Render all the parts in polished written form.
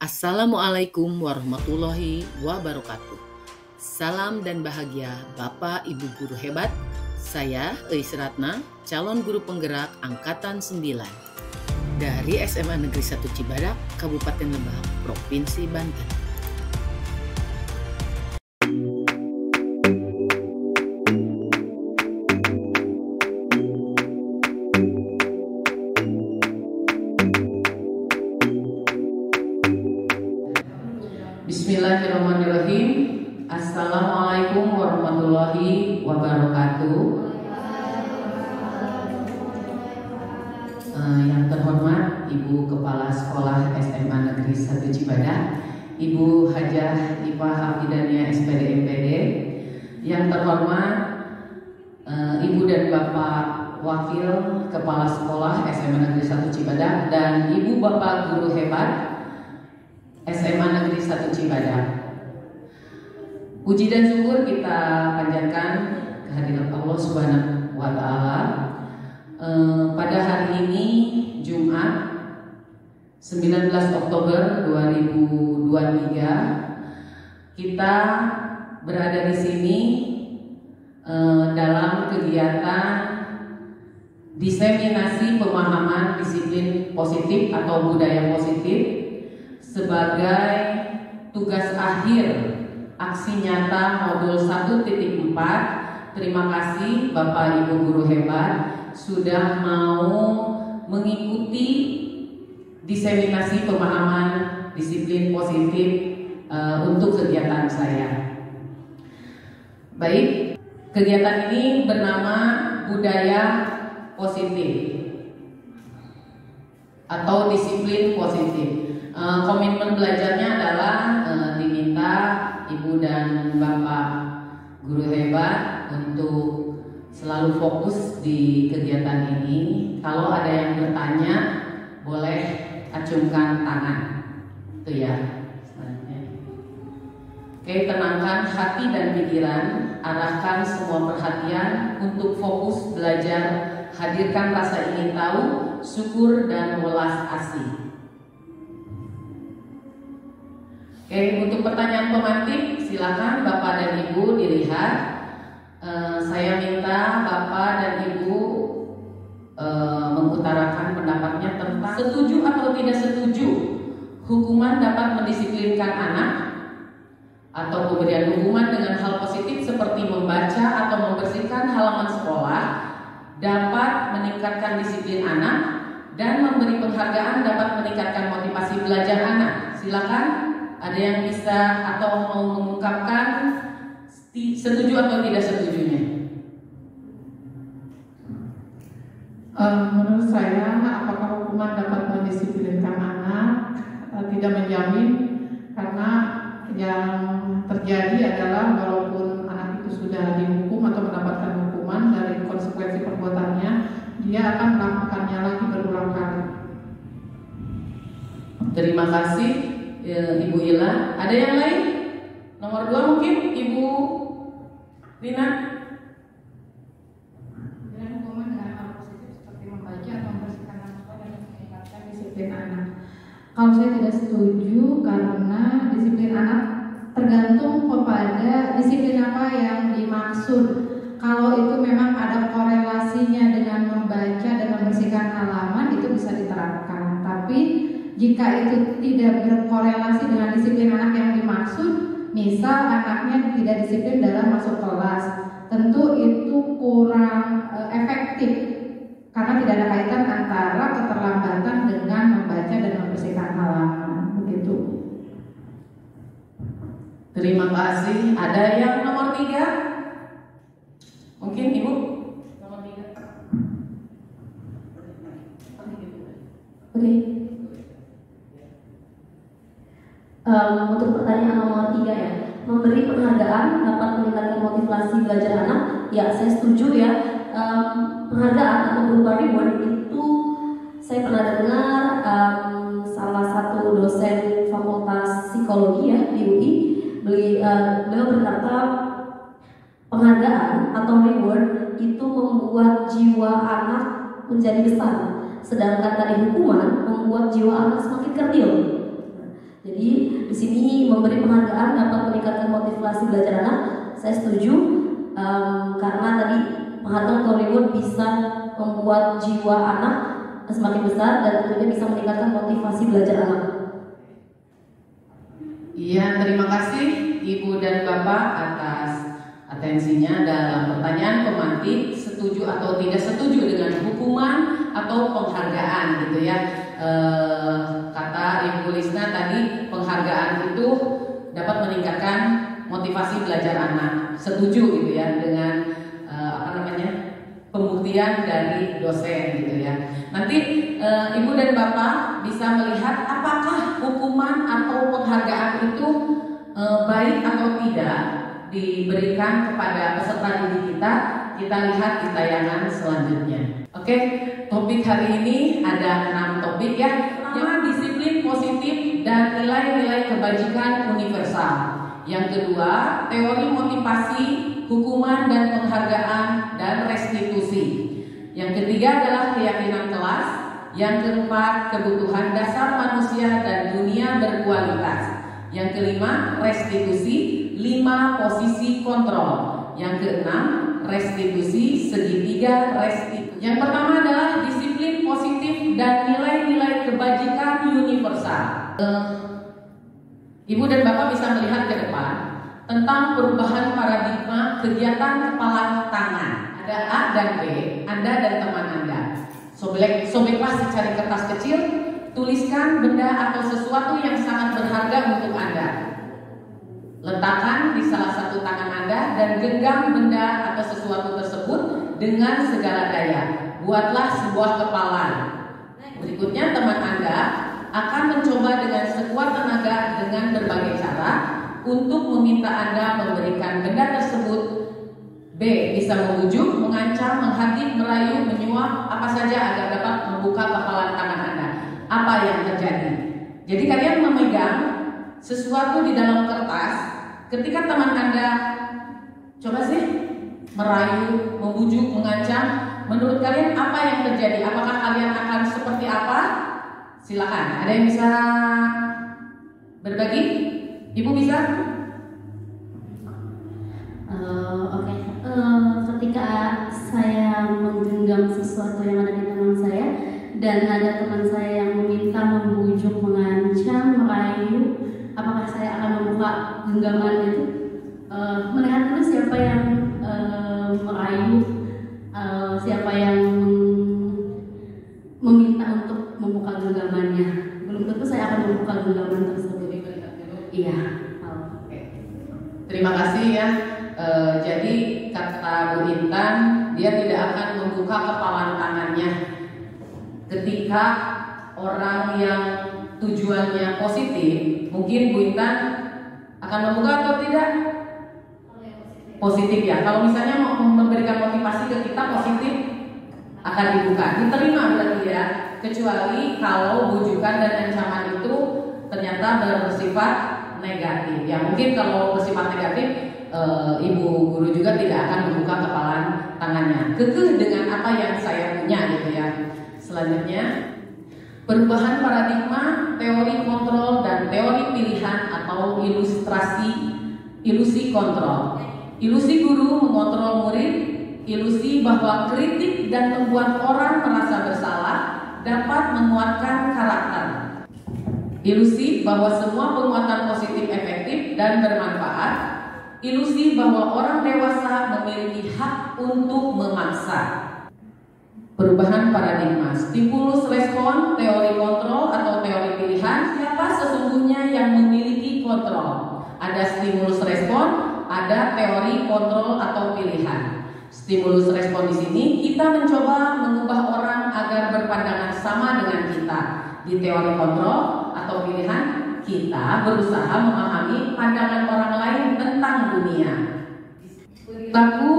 Assalamualaikum warahmatullahi wabarakatuh. Salam dan bahagia Bapak Ibu guru hebat. Saya Eis Ratna, calon guru penggerak angkatan 9 dari SMA Negeri 1 Cibadak, Kabupaten Lebak, Provinsi Banten. Bismillahirrahmanirrahim. Assalamualaikum warahmatullahi wabarakatuh. Yang terhormat Ibu Kepala Sekolah SMA Negeri 1 Cibadak, Ibu Hajah Ipah Hafidania SPD MPD. Yang terhormat Ibu dan Bapak Wakil Kepala Sekolah SMA Negeri 1 Cibadak dan Ibu Bapak Guru Hebat SMA Negeri 1 Cibadak. Puji dan syukur kita panjatkan kehadirat Allah Subhanahu wa Ta'ala. Pada hari ini Jumat 19 Oktober 2023 kita berada di sini dalam kegiatan diseminasi pemahaman disiplin positif atau budaya positif sebagai tugas akhir aksi nyata modul 1.4. Terima kasih Bapak Ibu guru hebat sudah mau mengikuti diseminasi pemahaman disiplin positif untuk kegiatan saya. Baik, kegiatan ini bernama budaya positif atau disiplin positif. Komitmen belajarnya adalah diminta Ibu dan Bapak guru hebat untuk selalu fokus di kegiatan ini. Kalau ada yang bertanya boleh acungkan tangan. Itu ya. Oke, tenangkan hati dan pikiran, arahkan semua perhatian untuk fokus belajar, hadirkan rasa ingin tahu, syukur dan welas asih. Oke, untuk pertanyaan pemantik silakan Bapak dan Ibu dilihat. Saya minta Bapak dan Ibu mengutarakan pendapatnya tentang setuju atau tidak setuju hukuman dapat mendisiplinkan anak, atau pemberian hukuman dengan hal positif seperti membaca atau membersihkan halaman sekolah dapat meningkatkan disiplin anak, dan memberi penghargaan dapat meningkatkan motivasi belajar anak. Silakan. Ada yang bisa atau mau mengungkapkan setuju atau tidak setujunya? Menurut saya, apakah hukuman dapat mendisiplinkan anak? Tidak menjamin, karena yang terjadi adalah walaupun anak itu sudah dihukum atau mendapatkan hukuman dari konsekuensi perbuatannya, dia akan melakukannya lagi berulang kali. Terima kasih Ibu Ila. Ada yang lain? Nomor 2 mungkin Ibu Rina. Dan hukuman dengan hal positif seperti membaca atau membersihkan sekolah dan meningkatkan disiplin anak. Kalau saya tidak setuju, karena disiplin anak tergantung kepada disiplin apa yang dimaksud. Kalau itu memang ada korelasinya dengan membaca dan membersihkan halaman, itu bisa diterapkan. Tapi jika itu tidak berkorelasi dengan disiplin anak yang dimaksud, misal anaknya tidak disiplin dalam masuk kelas, tentu itu kurang efektif karena tidak ada kaitan antara keterlambatan dengan membaca dan membersihkan halaman. Begitu. Terima kasih. Ada yang nomor 3? Mungkin Ibu nomor 3. Oke. Untuk pertanyaan nomor 3 ya, memberi penghargaan dapat meningkatkan motivasi belajar anak. Ya, saya setuju ya. Penghargaan atau berupa reward itu saya pernah dengar salah satu dosen fakultas psikologi ya di UI, beliau berkata penghargaan atau reward itu membuat jiwa anak menjadi besar, sedangkan tadi hukuman membuat jiwa anak semakin kerdil. Jadi di sini memberi penghargaan dapat meningkatkan motivasi belajar anak. Saya setuju karena tadi penghargaan atau reward bisa membuat jiwa anak semakin besar dan tentunya bisa meningkatkan motivasi belajar anak. Iya, terima kasih Ibu dan Bapak atas atensinya dalam pertanyaan pemantik setuju atau tidak setuju dengan hukuman atau penghargaan gitu ya. Kata Ibu Lisna tadi penghargaan itu dapat meningkatkan motivasi belajar anak. Setuju gitu ya dengan pembuktian dari dosen gitu ya. Nanti Ibu dan Bapak bisa melihat apakah hukuman atau penghargaan itu baik atau tidak diberikan kepada peserta didik kita. Kita lihat di tayangan selanjutnya. Oke, topik hari ini ada 6 topik ya. Pertama, disiplin positif dan nilai-nilai kebajikan universal. Yang kedua, teori motivasi, hukuman dan penghargaan dan restitusi. Yang ketiga adalah keyakinan kelas. Yang keempat, kebutuhan dasar manusia dan dunia berkualitas. Yang kelima, restitusi, 5 posisi kontrol. Yang keenam, restitusi segitiga restitusi. Yang pertama adalah disiplin positif dan nilai-nilai kebajikan universal. Ibu dan Bapak bisa melihat ke depan tentang perubahan paradigma kegiatan kepala tangan. Ada A dan B, Anda dan teman Anda. Sobeklah secari kertas kecil, tuliskan benda atau sesuatu yang sangat berharga untuk Anda. Letakkan di salah satu tangan Anda dan genggam benda atau sesuatu tersebut dengan segala daya. Buatlah sebuah kepalan. Berikutnya teman Anda akan mencoba dengan sekuat tenaga dengan berbagai cara untuk meminta Anda memberikan benda tersebut. B. Bisa membujuk, mengancam, menghadik, merayu, menyuap, apa saja agar dapat membuka kepalan tangan Anda. Apa yang terjadi? Jadi kalian memegang sesuatu di dalam kertas. Ketika teman Anda coba sih merayu, membujuk, mengancam, menurut kalian apa yang terjadi? Apakah kalian akan seperti apa? Silakan. Ada yang bisa berbagi? Ibu bisa? Oke. Ketika saya menggenggam sesuatu yang ada di tangan saya dan ada teman saya yang meminta membujuk, mengancam, merayu, apakah saya akan membuka genggaman itu? Melihat dulu siapa yang merayu, siapa yang meminta untuk membuka genggamannya. Belum tentu saya akan membuka genggaman tersebut. Iya. Oke. Terima kasih ya. Jadi kata Bu Intan, dia tidak akan membuka kepalan tangannya ketika orang yang tujuannya positif. Mungkin Bu Intan akan membuka atau tidak? Positif ya. Kalau misalnya mau memberikan motivasi ke kita positif, akan dibuka, diterima berarti ya. Kecuali kalau bujukan dan ancaman itu ternyata bersifat negatif. Ya mungkin kalau bersifat negatif, ibu guru juga tidak akan membuka kepalan tangannya. Kekeh dengan apa yang saya punya gitu ya. Selanjutnya, perubahan paradigma, teori kontrol dan teori pilihan atau ilusi kontrol. Ilusi guru mengontrol murid, ilusi bahwa kritik dan membuat orang merasa bersalah dapat menguatkan karakter. Ilusi bahwa semua penguatan positif efektif dan bermanfaat. Ilusi bahwa orang dewasa memiliki hak untuk memaksa. Perubahan paradigma, stimulus respon, teori kontrol atau teori pilihan. Siapa sesungguhnya yang memiliki kontrol? Ada stimulus respon, ada teori kontrol atau pilihan. Stimulus respon di sini kita mencoba mengubah orang agar berpandangan sama dengan kita. Di teori kontrol atau pilihan kita berusaha memahami pandangan orang lain tentang dunia. Perilaku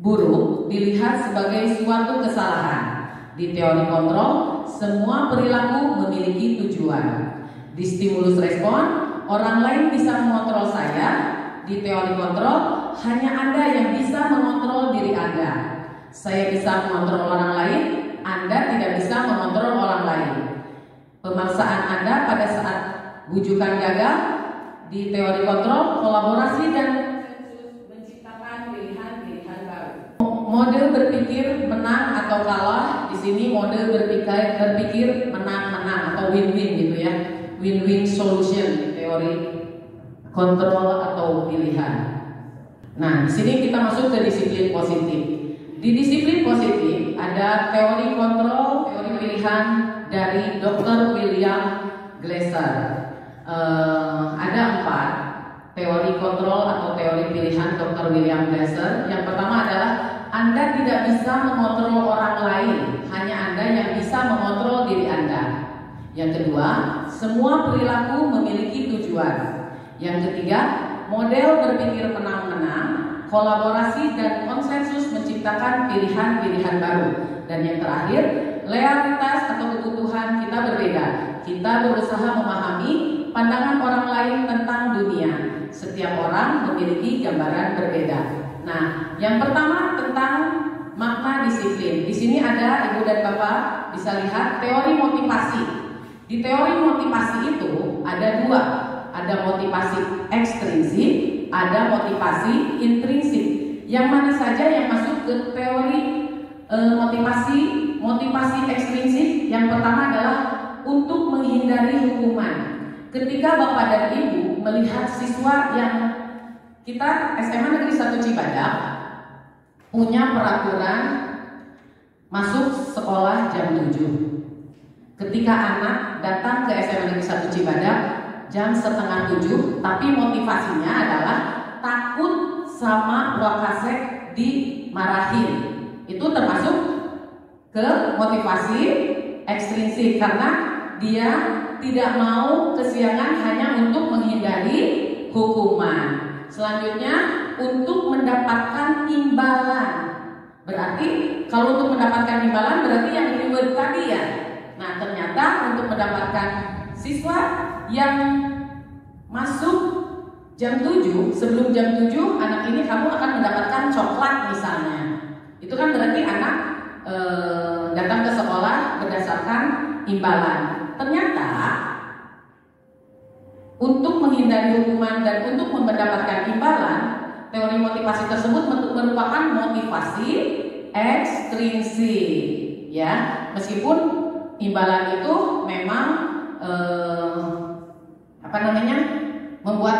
buruk dilihat sebagai suatu kesalahan. Di teori kontrol, semua perilaku memiliki tujuan. Di stimulus respon, orang lain bisa mengontrol saya. Di teori kontrol, hanya Anda yang bisa mengontrol diri Anda. Saya bisa mengontrol orang lain, Anda tidak bisa mengontrol orang lain. pemaksaan Anda pada saat bujukan gagal, di teori kontrol, kolaborasi dan menciptakan pilihan-pilihan baru. Mode berpikir menang atau kalah, di sini mode berpikir menang-menang atau win-win gitu ya, win-win solution di teori kontrol atau pilihan. Nah, di sini kita masuk ke disiplin positif. Di disiplin positif ada teori kontrol, teori pilihan dari Dr. William Glasser. Ada 4 teori kontrol atau teori pilihan Dr. William Glasser. Yang pertama adalah Anda tidak bisa mengontrol orang lain, hanya Anda yang bisa mengontrol diri Anda. Yang kedua, semua perilaku memiliki tujuan. Yang ketiga, model berpikir menang-menang, kolaborasi dan konsensus menciptakan pilihan-pilihan baru. Dan yang terakhir, loyalitas atau kebutuhan kita berbeda. Kita berusaha memahami pandangan orang lain tentang dunia. Setiap orang memiliki gambaran berbeda. Nah, yang pertama tentang makna disiplin. Di sini ada Ibu dan Bapak bisa lihat teori motivasi. Di teori motivasi itu ada 2. Ada motivasi ekstrinsik, ada motivasi intrinsik. Yang mana saja yang masuk ke teori motivasi ekstrinsik? Yang pertama adalah untuk menghindari hukuman. Ketika Bapak dan Ibu melihat siswa yang kita SMA Negeri 1 Cibadak punya peraturan masuk sekolah jam 7. Ketika anak datang ke SMA Negeri 1 Cibadak jam 6:30, tapi motivasinya adalah takut sama Wakasek dimarahin. Itu termasuk ke motivasi ekstrinsik karena dia tidak mau kesiangan hanya untuk menghindari hukuman. Selanjutnya untuk mendapatkan imbalan. Berarti kalau untuk mendapatkan imbalan berarti yang reward tadi ya. Nah, ternyata untuk mendapatkan siswa yang masuk jam 7, sebelum jam 7 anak ini kamu akan mendapatkan coklat misalnya. Itu kan berarti anak datang ke sekolah berdasarkan imbalan. Ternyata untuk menghindari hukuman dan untuk mendapatkan imbalan, teori motivasi tersebut merupakan motivasi ekstrinsik, ya. Meskipun imbalan itu memang membuat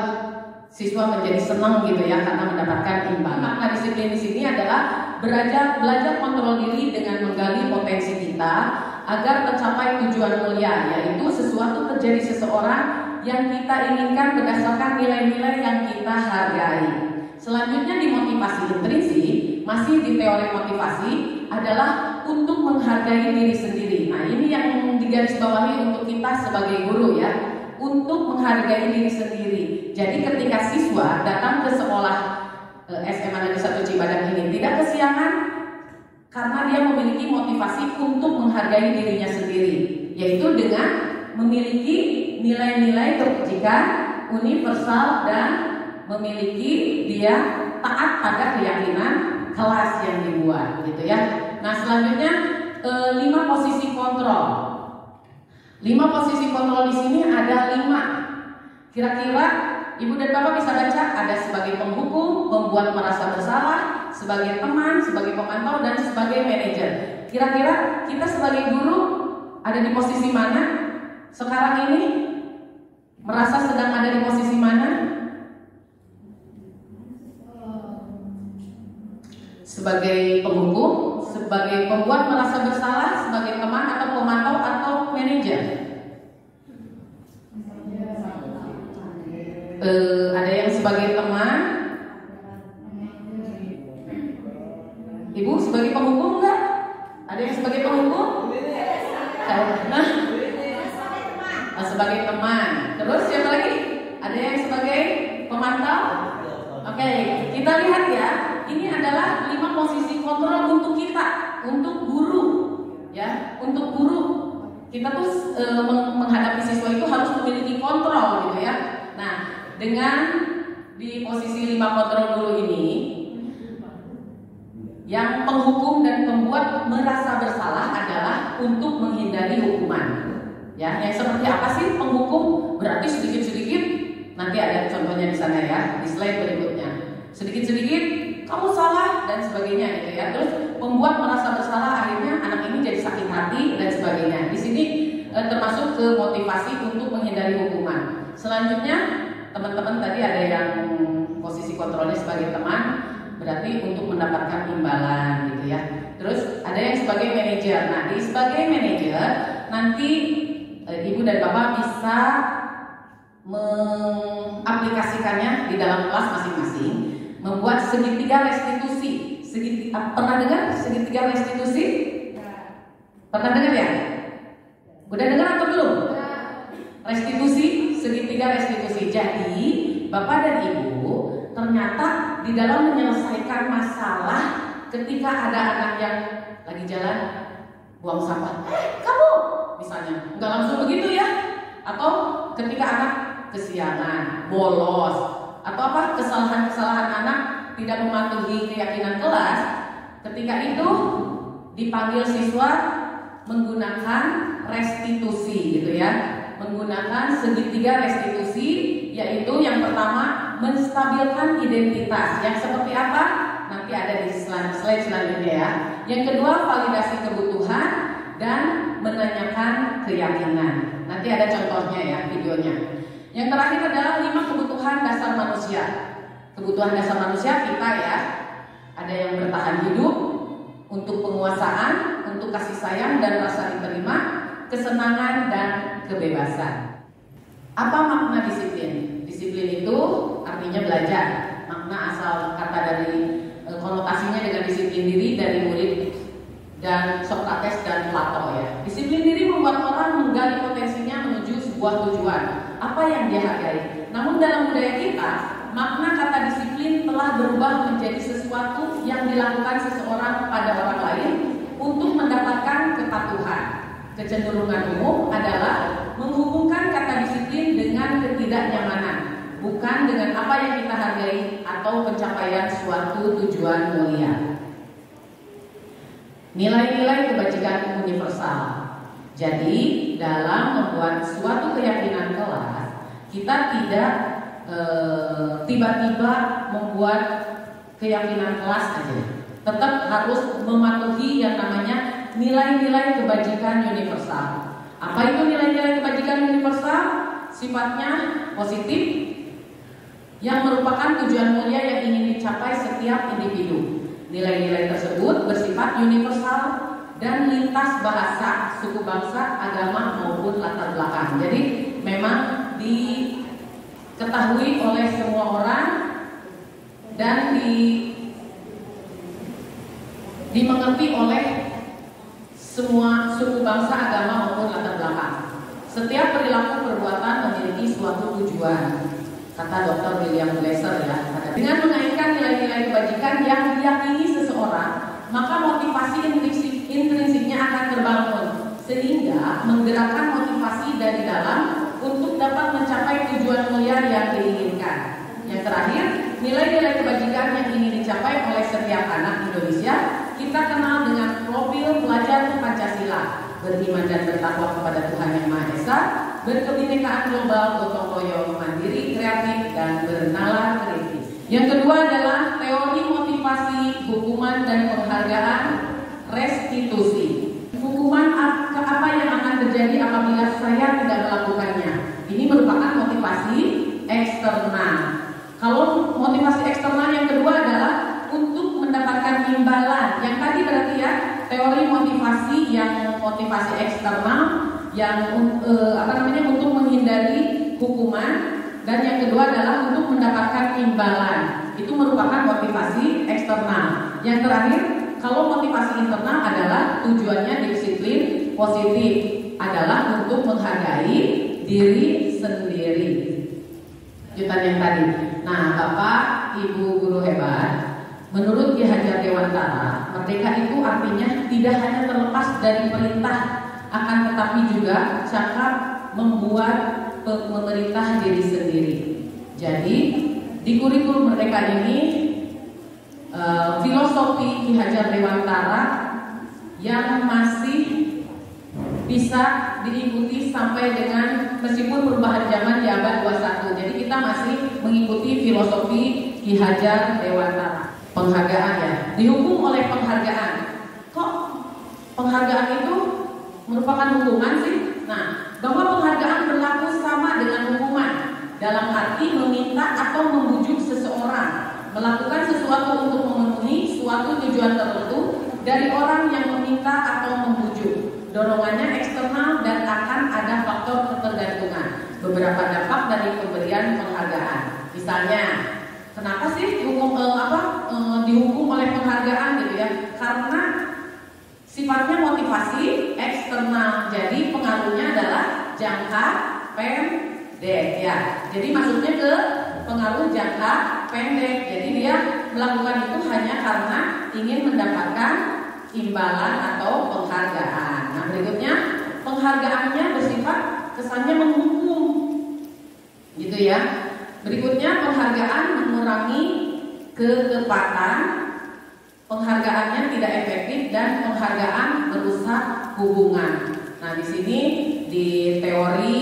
siswa menjadi senang gitu ya karena mendapatkan imbalan. Makna disiplin di sini adalah belajar kontrol diri dengan menggali potensi kita agar tercapai tujuan mulia, yaitu sesuatu terjadi seseorang yang kita inginkan berdasarkan nilai-nilai yang kita hargai. Selanjutnya di motivasi intrinsik, masih di teori motivasi adalah untuk menghargai diri sendiri. Nah, ini yang digarisbawahi untuk kita sebagai guru ya, untuk menghargai diri sendiri. Jadi ketika siswa datang ke sekolah SMA Negeri 1 Cibadak ini tidak kesiangan karena dia memiliki motivasi untuk menghargai dirinya sendiri, yaitu dengan memiliki nilai-nilai kebajikan universal dan memiliki dia taat pada keyakinan kelas yang dibuat gitu ya. Nah, selanjutnya 5 posisi kontrol. 5 posisi kontrol di sini ada 5. Kira-kira Ibu dan Bapak bisa baca, ada sebagai penghukum, membuat merasa bersalah, sebagai teman, sebagai pemantau, dan sebagai manajer. Kira-kira kita sebagai guru ada di posisi mana sekarang ini? Merasa sedang ada di posisi mana? Sebagai penghukum, sebagai pembuat merasa bersalah, sebagai teman atau pemantau atau manajer? Ada yang sebagai teman. Ibu sebagai penghukum enggak? Ada yang sebagai penghukum? Sebagai teman. Terus siapa lagi? Ada yang sebagai pemantau? Oke, kita lihat ya. Ini adalah 5 posisi kontrol untuk kita, untuk guru, ya, untuk guru. Kita tuh menghadapi siswa itu harus memiliki kontrol, gitu ya. Nah, dengan di posisi 5 kontrol dulu ini, yang penghukum dan pembuat merasa bersalah adalah untuk menghindari hukuman. Ya, yang seperti apa sih penghukum? Berarti sedikit-sedikit, nanti ada contohnya di sana ya, di slide berikutnya. Sedikit-sedikit kamu salah dan sebagainya gitu ya. Terus membuat merasa bersalah, akhirnya anak ini jadi sakit hati dan sebagainya. Di sini termasuk ke motivasi untuk menghindari hukuman. Selanjutnya teman-teman tadi ada yang posisi kontrolnya sebagai teman, berarti untuk mendapatkan imbalan gitu ya. Terus ada yang sebagai manajer. Nah, di sebagai manajer nanti ibu dan bapak bisa mengaplikasikannya di dalam kelas masing-masing, membuat segitiga restitusi. Pernah dengar segitiga restitusi? Pernah dengar ya? Udah dengar atau belum? Restitusi, segitiga restitusi. Jadi bapak dan ibu ternyata di dalam menyelesaikan masalah ketika ada anak yang lagi jalan buang sampah, kamu misalnya, nggak langsung begitu ya, atau ketika anak kesiangan, bolos, atau apa kesalahan-kesalahan anak tidak mematuhi keyakinan kelas, ketika itu dipanggil siswa menggunakan restitusi gitu ya, menggunakan segitiga restitusi, yaitu yang pertama menstabilkan identitas. Yang seperti apa? Nanti ada di slide selanjutnya ya. Yang kedua validasi kebutuhan dan menanyakan keyakinan. Nanti ada contohnya ya, videonya. Yang terakhir adalah 5 kebutuhan dasar manusia. Kebutuhan dasar manusia kita ya, ada yang bertahan hidup, untuk penguasaan, untuk kasih sayang dan rasa diterima, kesenangan dan kebebasan. Apa makna disiplin? Disiplin itu artinya belajar. Makna asal kata dari konotasinya dengan disiplin diri dari murid dan Socrates dan Plato ya. Disiplin diri membuat orang menggali potensinya menuju sebuah tujuan, apa yang dia hargai. Namun dalam budaya kita, makna kata disiplin telah berubah menjadi sesuatu yang dilakukan seseorang pada orang lain untuk mendapatkan kepatuhan. Kecenderungan umum adalah menghubungkan kata disiplin dengan ketidaknyamanan, bukan dengan apa yang kita hargai atau pencapaian suatu tujuan mulia. Nilai-nilai kebajikan universal. Jadi dalam membuat suatu keyakinan kelas, kita tidak tiba-tiba membuat keyakinan kelas aja. Tetap harus mematuhi yang namanya nilai-nilai kebajikan universal. Apa itu nilai-nilai kebajikan universal? Sifatnya positif, yang merupakan tujuan mulia yang ingin dicapai setiap individu. Nilai-nilai tersebut bersifat universal dan lintas bahasa, suku bangsa, agama maupun latar belakang. Jadi memang diketahui oleh semua orang dan dimengerti oleh semua suku bangsa, agama maupun latar belakang. Setiap perilaku perbuatan memiliki suatu tujuan, kata Dr. William Glasser ya. Dengan mengaitkan nilai-nilai kebajikan yang diyakini seseorang, maka motivasi intrinsiknya akan terbangun, sehingga menggerakkan motivasi dari dalam untuk dapat mencapai tujuan mulia yang diinginkan. Yang terakhir, nilai-nilai kebajikan yang ingin dicapai oleh setiap anak Indonesia kita kenal dengan profil pelajar Pancasila, beriman dan bertakwa kepada Tuhan Yang Maha Esa, berkebinekaan global, gotong royong, mandiri, kreatif, dan bernalar kritis. Yang kedua adalah teori motivasi, hukuman dan penghargaan, restitusi. Hukuman apa yang akan terjadi apabila saya tidak melakukannya? Ini merupakan motivasi eksternal. Kalau motivasi eksternal yang kedua adalah untuk mendapatkan imbalan. Yang tadi berarti ya teori motivasi yang motivasi eksternal yang untuk menghindari hukuman, dan yang kedua adalah untuk mendapatkan imbalan. Itu merupakan motivasi eksternal. Yang terakhir, kalau motivasi internal adalah tujuannya disiplin positif, adalah untuk menghargai diri sendiri. Lanjutan yang tadi. Nah, Bapak, Ibu guru hebat, menurut Ki Hajar Dewantara, merdeka itu artinya tidak hanya terlepas dari perintah, akan tetapi juga cakap membuat pemerintah diri sendiri. Jadi di kurikulum merdeka ini filosofi Ki Hajar Dewantara yang masih bisa diikuti sampai dengan meskipun perubahan zaman di abad 21. Jadi kita masih mengikuti filosofi Ki Hajar Dewantara. Penghargaan ya, dihukum oleh penghargaan. Kok penghargaan itu merupakan hukuman sih? Nah, bahwa penghargaan berlaku sama dengan hukuman dalam arti meminta atau membujuk seseorang melakukan sesuatu untuk memenuhi suatu tujuan tertentu dari orang yang meminta atau membujuk. Dorongannya eksternal dan akan ada faktor ketergantungan. Beberapa dampak dari pemberian penghargaan. Misalnya, kenapa sih dihukum oleh penghargaan gitu ya? Karena sifatnya motivasi eksternal. Jadi pengaruhnya adalah jangka pendek ya. Jadi maksudnya ke pengaruh jangka pendek. Jadi dia melakukan itu hanya karena ingin mendapatkan imbalan atau penghargaan. Nah, berikutnya penghargaannya bersifat kesannya menghukum. Gitu ya. Berikutnya penghargaan mengurangi ketepatan, penghargaannya tidak efektif dan penghargaan merusak hubungan. Nah, di sini di teori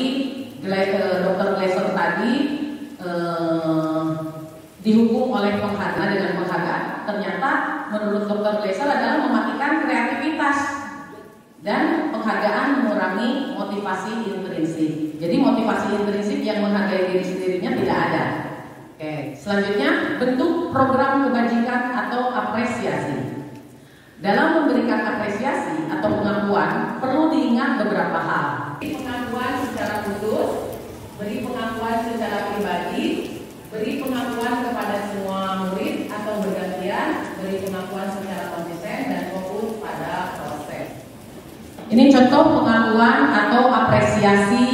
Dr. Gleiser tadi dihukum oleh penghargaan dengan penghargaan. Ternyata menurut Dr. Gleiser adalah mematikan kreativitas dan penghargaan mengurangi motivasi intrinsik. Jadi motivasi intrinsik yang menghargai diri sendirinya tidak ada. Oke, selanjutnya bentuk program kebajikan atau apresiasi. Dalam memberikan apresiasi atau pengakuan perlu diingat beberapa hal. Pengakuan secara khusus, beri pengakuan secara pribadi, beri pengakuan kepada semua murid atau bergantian, beri pengakuan secara konsisten dan fokus pada proses. Ini contoh pengakuan atau apresiasi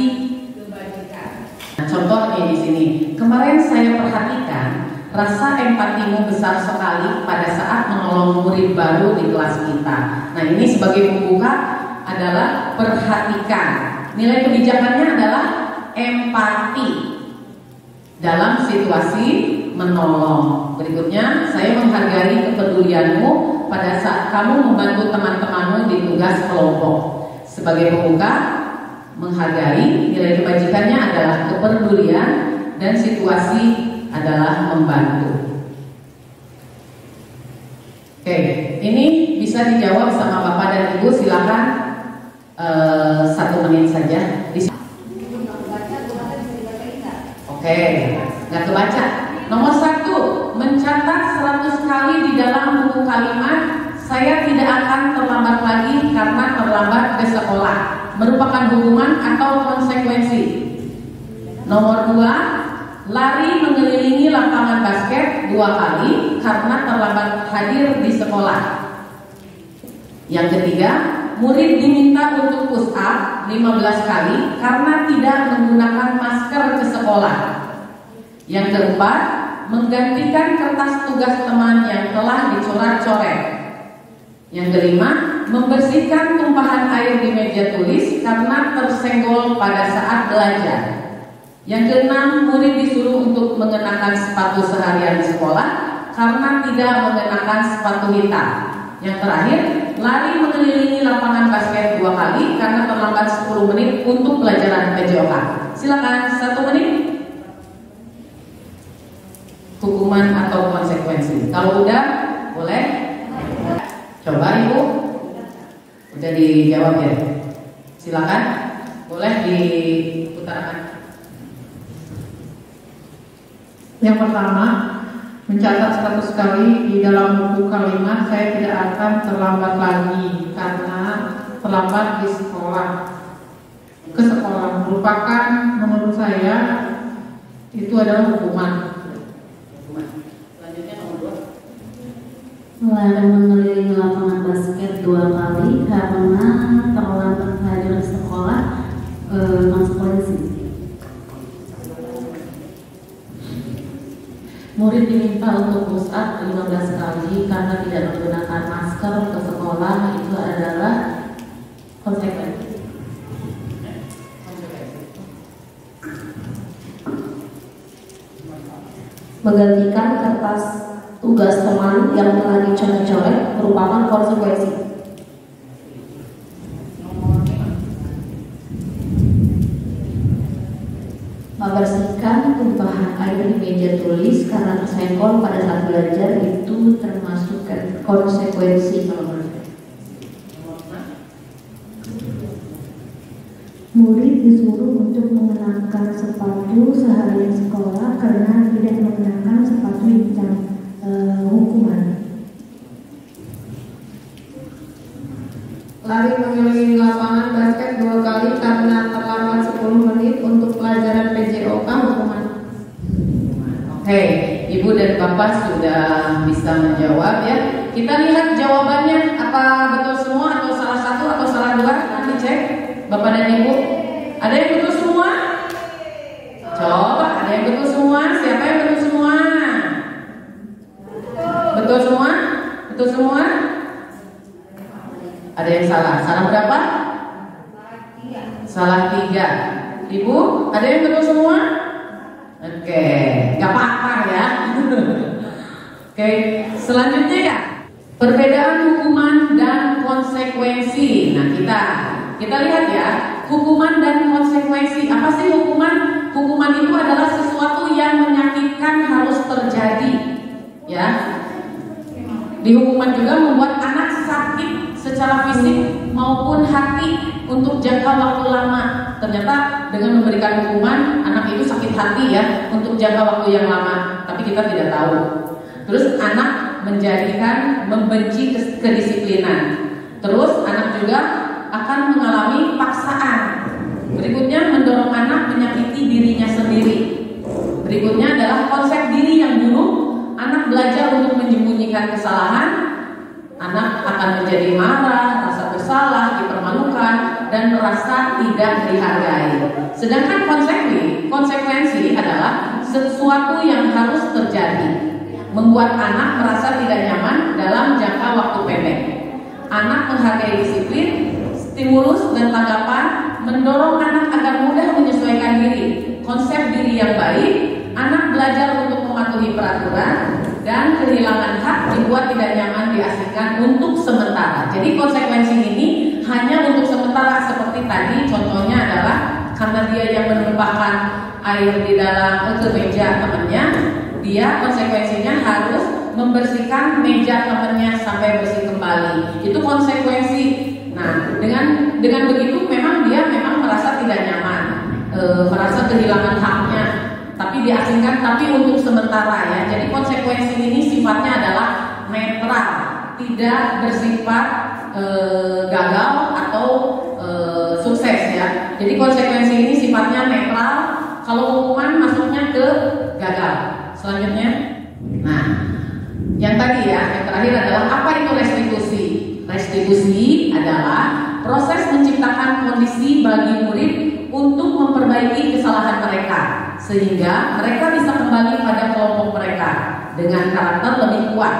kebajikan. Nah, contohnya di sini. Kemarin saya perhatikan rasa empatimu besar sekali pada saat menolong murid baru di kelas kita. Nah, ini sebagai pembuka adalah perhatikan. Nilai kebijakannya adalah empati dalam situasi menolong. Berikutnya, saya menghargai kepedulianmu pada saat kamu membantu teman-temanmu di tugas kelompok. Sebagai pembuka, menghargai nilai kebajikannya adalah kepedulian dan situasi adalah membantu. Oke, ini bisa dijawab sama Bapak dan Ibu. Silakan 1 menit saja. Oke, nggak kebaca. Nomor 1, mencatat 100 kali di dalam buku kalimat saya tidak akan terlambat lagi karena terlambat ke sekolah. Merupakan hukuman atau konsekuensi. Nomor 2, lari mengelilingi lapangan basket 2 kali karena terlambat hadir di sekolah. Yang ketiga, murid diminta untuk push up 15 kali karena tidak menggunakan masker ke sekolah. Yang keempat, menggantikan kertas tugas teman yang telah dicoret-coret. Yang kelima, membersihkan tumpahan air di meja tulis karena tersenggol pada saat belajar. Yang keenam, murid disuruh untuk mengenakan sepatu seharian di sekolah karena tidak mengenakan sepatu hitam. Yang terakhir, lari mengelilingi lapangan basket 2 kali karena terlambat 10 menit untuk pelajaran PJOK. Silakan 1 menit. Hukuman atau konsekuensi. Kalau udah, boleh? Coba Ibu. Udah dijawab ya? Silakan. Boleh diputarkan. Yang pertama, mencatat 100 kali di dalam buku kalimat saya tidak akan terlambat lagi karena terlambat di sekolah. Ke sekolah merupakan menurut saya itu adalah hukuman. Selanjutnya nomor 2. Melarang mengelilingi lapangan basket 2 kali karena terlambat hadir di sekolah, konsekuensi. Murid diminta untuk push up 15 kali karena tidak menggunakan masker ke sekolah, itu adalah konsekuensi. Menggantikan kertas tugas teman yang telah dicoret-coret merupakan konsekuensi. sekol pada saat belajar itu termasuk konsekuensi kalau menurut saya. Murid disuruh untuk mengenakan sepatu seharian sekolah karena tidak mengenakan sepatu dicam hukuman. Lari mengelilingi lapangan basket 2 kali karena terlambat 10 menit untuk pelajaran PJOK hukuman. Oke, Ibu dan Bapak sudah bisa menjawab ya. Kita lihat jawabannya, apa betul semua atau salah satu atau salah dua? Nanti cek Bapak dan Ibu. Ada yang betul semua? Coba, ada yang betul semua? Siapa yang betul semua? Betul semua? Betul semua? Ada yang salah? Salah berapa? Salah 3. Ibu, ada yang betul semua? Oke, gak apa-apa ya. Oke, selanjutnya ya, perbedaan hukuman dan konsekuensi. Nah, kita lihat ya, hukuman dan konsekuensi. Apa sih hukuman? Hukuman itu adalah sesuatu yang menyakitkan harus terjadi, ya. Di hukuman juga membuat anak sakit secara fisik maupun hati untuk jangka waktu lama. Ternyata dengan memberikan hukuman, anak itu sakit hati ya untuk jangka waktu yang lama, tapi kita tidak tahu. Terus anak membenci kedisiplinan. Terus anak juga akan mengalami paksaan. Berikutnya mendorong anak menyakiti dirinya sendiri. Berikutnya adalah konsep diri yang buruk. Anak belajar untuk menyembunyikan kesalahan. Anak akan menjadi marah, rasa bersalah, dipermalukan, dan merasa tidak dihargai. Sedangkan konsekuensi adalah sesuatu yang harus terjadi, membuat anak merasa tidak nyaman dalam jangka waktu pendek. Anak menghargai disiplin, stimulus dan tanggapan, mendorong anak agar mudah menyesuaikan diri. Konsep diri yang baik, anak belajar untuk mematuhi peraturan, dan kehilangan hak dibuat tidak nyaman diasingkan untuk sementara. Jadi konsekuensi ini hanya untuk sementara, seperti tadi contohnya adalah karena dia yang menumpahkan air di dalam meja temannya, dia konsekuensinya harus membersihkan meja temannya sampai bersih kembali. Itu konsekuensi. Nah, dengan begitu memang dia merasa tidak nyaman, merasa kehilangan haknya, tapi diasingkan, tapi untuk sementara ya. Jadi konsekuensi ini sifatnya adalah netral, tidak bersifat gagal atau sukses ya. Jadi konsekuensi ini sifatnya netral. Kalau hukuman masuknya ke gagal. Selanjutnya, nah yang tadi ya, yang terakhir adalah apa itu restitusi? Restitusi adalah proses menciptakan kondisi bagi murid untuk memperbaiki kesalahan mereka, sehingga mereka bisa kembali pada kelompok mereka dengan karakter lebih kuat.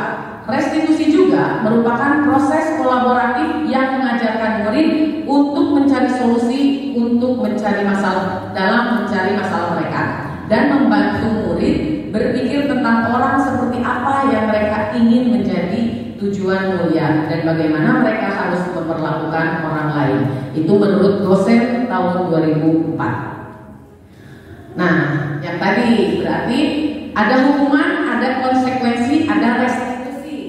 Restitusi juga merupakan proses kolaboratif yang mengajarkan murid untuk mencari solusi untuk mencari masalah mereka, dan membantu murid berpikir tentang orang seperti apa yang mereka ingin menjadi tujuan mulia dan bagaimana mereka harus memperlakukan orang lain. Itu menurut dosen tahun 2004. Nah, yang tadi berarti ada hukuman, ada konsekuensi, ada restitusi.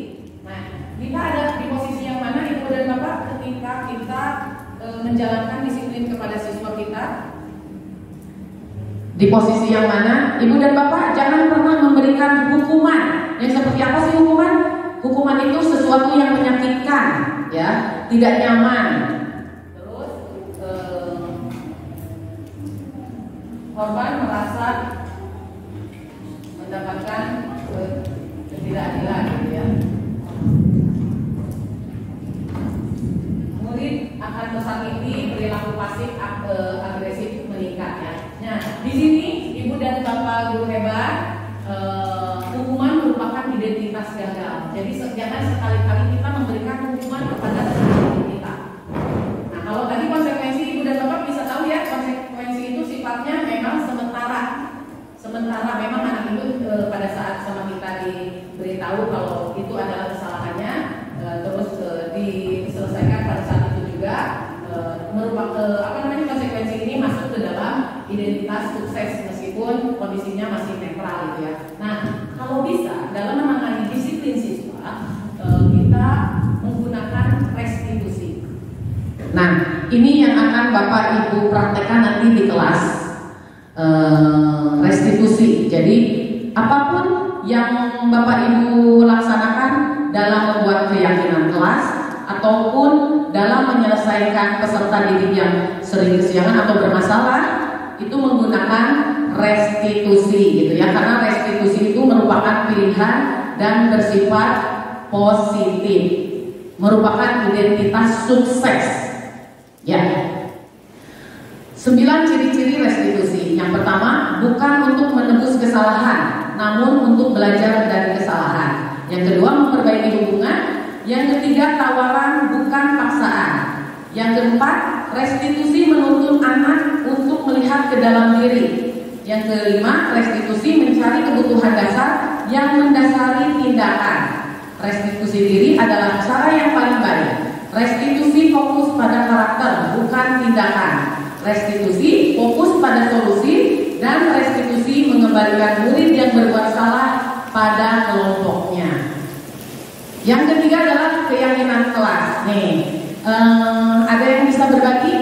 Nah, kita ada di posisi yang mana, Ibu dan Bapak, ketika kita menjalankan disiplin kepada siswa kita? Di posisi yang mana? Ibu dan Bapak jangan pernah memberikan hukuman. Yang seperti apa sih hukuman? Hukuman itu sesuatu yang menyakitkan, ya, tidak nyaman. Terus korban merasa mendapatkan ketidakadilan, gitu ya. Murid akan tersakiti, perilaku pasif agresif meningkat ya. Nah, di sini Ibu dan Bapak guru hebat, hukuman merupakan identitas gagal. Jadi jangan sekali-kali kita memberikan hukuman kepada seseorang kita. Nah, kalau tadi konsekuensi, Ibu dan Bapak bisa tahu ya, konsekuensi itu sifatnya memang sementara. Sementara memang anak itu pada saat sama kita diberitahu kalau itu adalah kesalahannya, terus diselesaikan pada saat itu juga, merupakan konsekuensi ini masuk ke dalam identitas sukses meskipun kondisinya masih netral gitu ya. Nah, kalau bisa ini yang akan Bapak Ibu praktekkan nanti di kelas restitusi. Jadi apapun yang Bapak Ibu laksanakan dalam membuat keyakinan kelas ataupun dalam menyelesaikan peserta didik yang sering kesiangan atau bermasalah, itu menggunakan restitusi gitu ya, karena restitusi itu merupakan pilihan dan bersifat positif, merupakan identitas sukses ya. 9 ciri-ciri restitusi. Yang pertama, bukan untuk menebus kesalahan, namun untuk belajar dari kesalahan. Yang kedua, memperbaiki hubungan. Yang ketiga, tawaran bukan paksaan. Yang keempat, restitusi menuntun anak untuk melihat ke dalam diri. Yang kelima, restitusi mencari kebutuhan dasar yang mendasari tindakan. Restitusi diri adalah cara yang paling baik. Restitusi fokus pada karakter, bukan tindakan. Restitusi fokus pada solusi, dan restitusi mengembalikan murid yang berbuat salah pada kelompoknya. Yang ketiga adalah keyakinan kelas. Nih, ada yang bisa berbagi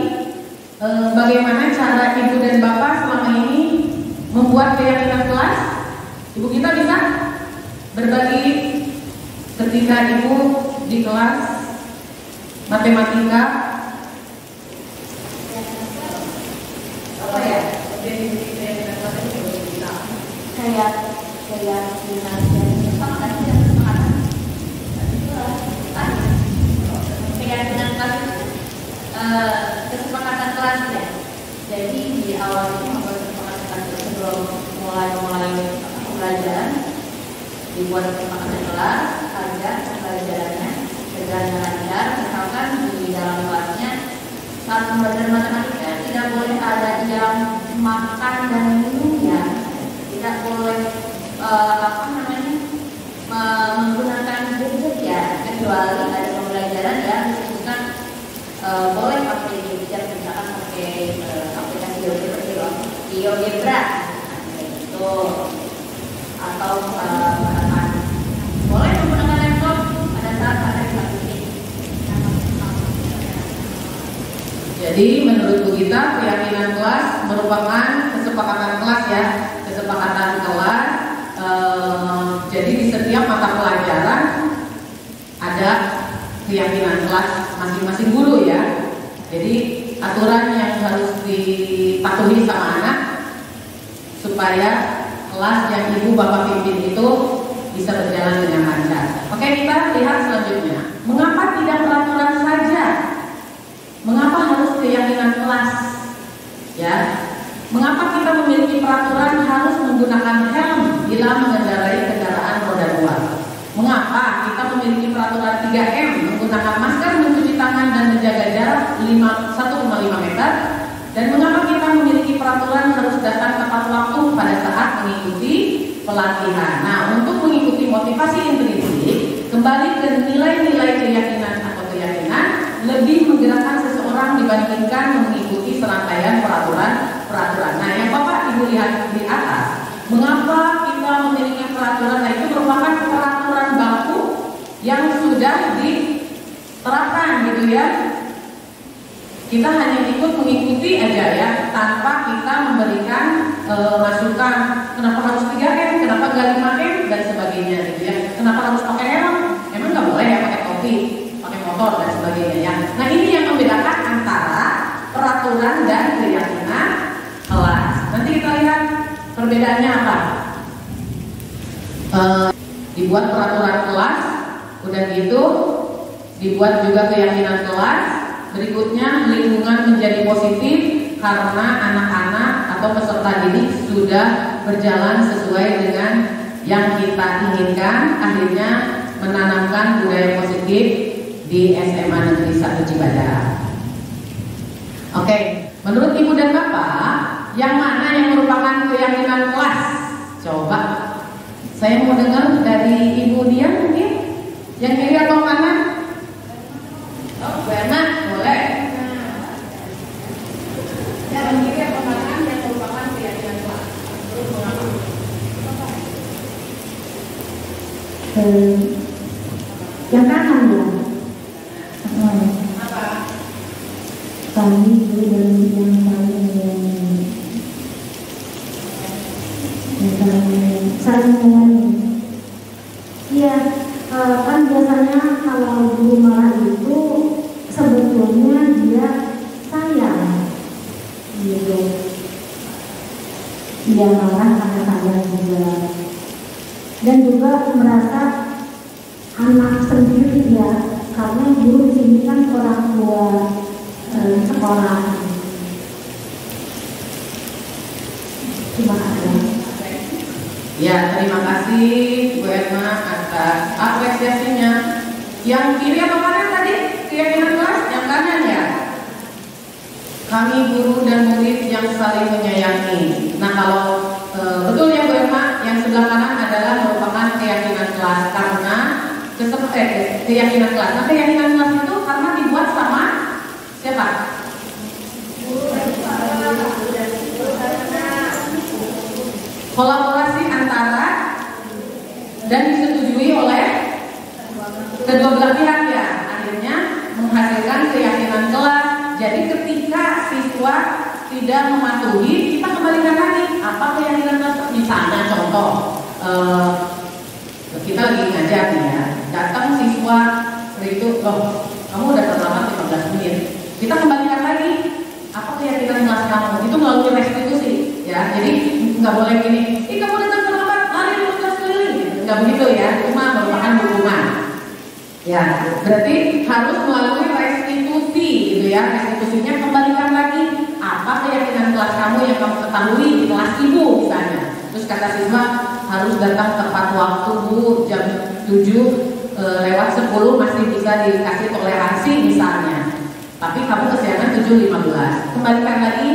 bagaimana cara ibu dan bapak selama ini membuat keyakinan kelas? Ibu kita bisa berbagi ketika ibu di kelas matematika. Apa ya? Kayak keyakinan kelas itu kesepakatan kelas ya. Jadi di awal itu membuat kesepakatan kelas sebelum mulai pembelajaran, dibuat kesepakatan kelas agar pembelajarannya berjalan lancar. Misalkan di dalam kelasnya saat pembelajaran matematika tidak boleh ada yang makan dan minum ya, tidak boleh menggunakan gadget ya, kecuali ada pembelajaran yang disebutkan boleh pakai gadget, misalkan pakai aplikasi GeoGebra gitu, atau boleh menggunakan laptop pada saat ada di. Jadi menurut Bu Gita, keyakinan kelas merupakan kesepakatan kelas ya, kesepakatan kelas. Jadi di setiap mata pelajaran ada keyakinan kelas masing-masing guru ya. Jadi aturan yang harus dipatuhi sama anak supaya kelas yang ibu bapak pimpin itu bisa berjalan dengan lancar. Oke, kita lihat selanjutnya. Mengapa tidak peraturan saja? Mengapa harus keyakinan kelas? Ya. Mengapa kita memiliki peraturan harus menggunakan helm bila mengendarai kendaraan roda 2? Mengapa kita memiliki peraturan 3M, menggunakan masker, mencuci tangan, dan menjaga jarak 1,5 meter? Dan mengapa kita memiliki peraturan harus datang tepat waktu pada saat mengikuti pelatihan? Nah, untuk mengikuti motivasi intrinsik, kembali ke nilai-nilai keyakinan atau keyakinan, lebih menggerakkan seseorang dibandingkan mengikuti serangkaian peraturan. Nah, yang Bapak Ibu lihat di atas, mengapa kita memiliki peraturan? Nah, itu merupakan peraturan baku yang sudah diterapkan gitu ya. Kita hanya ikut mengikuti aja ya, tanpa kita memberikan masukan. Kenapa harus 3M, kenapa nggak 5M dan sebagainya gitu ya. Kenapa harus pakai helm? Emang nggak boleh ya pakai topi, pakai motor dan sebagainya ya. Nah, ini yang membedakan antara peraturan dan keyakinan kelas. Nanti kita lihat perbedaannya apa. Dibuat peraturan kelas, udah gitu dibuat juga keyakinan kelas. Berikutnya, lingkungan menjadi positif karena anak-anak atau peserta didik sudah berjalan sesuai dengan yang kita inginkan. Akhirnya menanamkan budaya positif di SMA Negeri 1 Cibadak. Oke, menurut Ibu dan Bapak, yang mana yang merupakan keyakinan kelas? Coba, saya mau dengar dari Ibu Dian mungkin. Yang kiri atau kanan? Oh, benar, boleh. Yang kiri atau kanan yang merupakan keyakinan kelas? Yang kanan dong. Apa? merasa anak sendiri ya, karena guru di sini kan orang tua sekolah. Terima kasih. Ya, terima kasih Bu Erma atas apresiasinya. Yang kiri apa kanan tadi? Keyakinan kelas? Yang kanan ya. Kami guru dan murid yang saling menyayangi. Nah, kalau betul ya Bu Erma, yang sebelah kanan adalah merupakan keyakinan kelas karena keyakinan kelas. Nah, keyakinan kelas itu karena dibuat sama siapa? Kolaborasi antara dan disetujui oleh kedua belah pihak ya, akhirnya menghasilkan keyakinan kelas. Jadi ketika siswa tidak mematuhi, kita kembalikan lagi apa keyakinan kelas. Misalnya contoh, kita lagi ngajar nih ya, datang siswa itu, loh kamu udah terlambat 15 menit. Kita kembalikan lagi apa keyakinan kelas kamu, itu melalui restitusi ya. Jadi nggak boleh gini, kamu datang terlambat, lari dulu kelas keliling, nggak begitu ya, cuma merupakan hukuman. Ya, berarti harus melalui restitusi gitu ya. Restitusinya kembalikan lagi apa keyakinan kelas kamu yang kamu ketahui di kelas ibu misalnya. Terus kata siswa harus datang tepat waktu Bu, jam 7 lewat 10 masih bisa dikasih toleransi misalnya. Tapi kamu kesiangan 7.15. Kembalikan lagi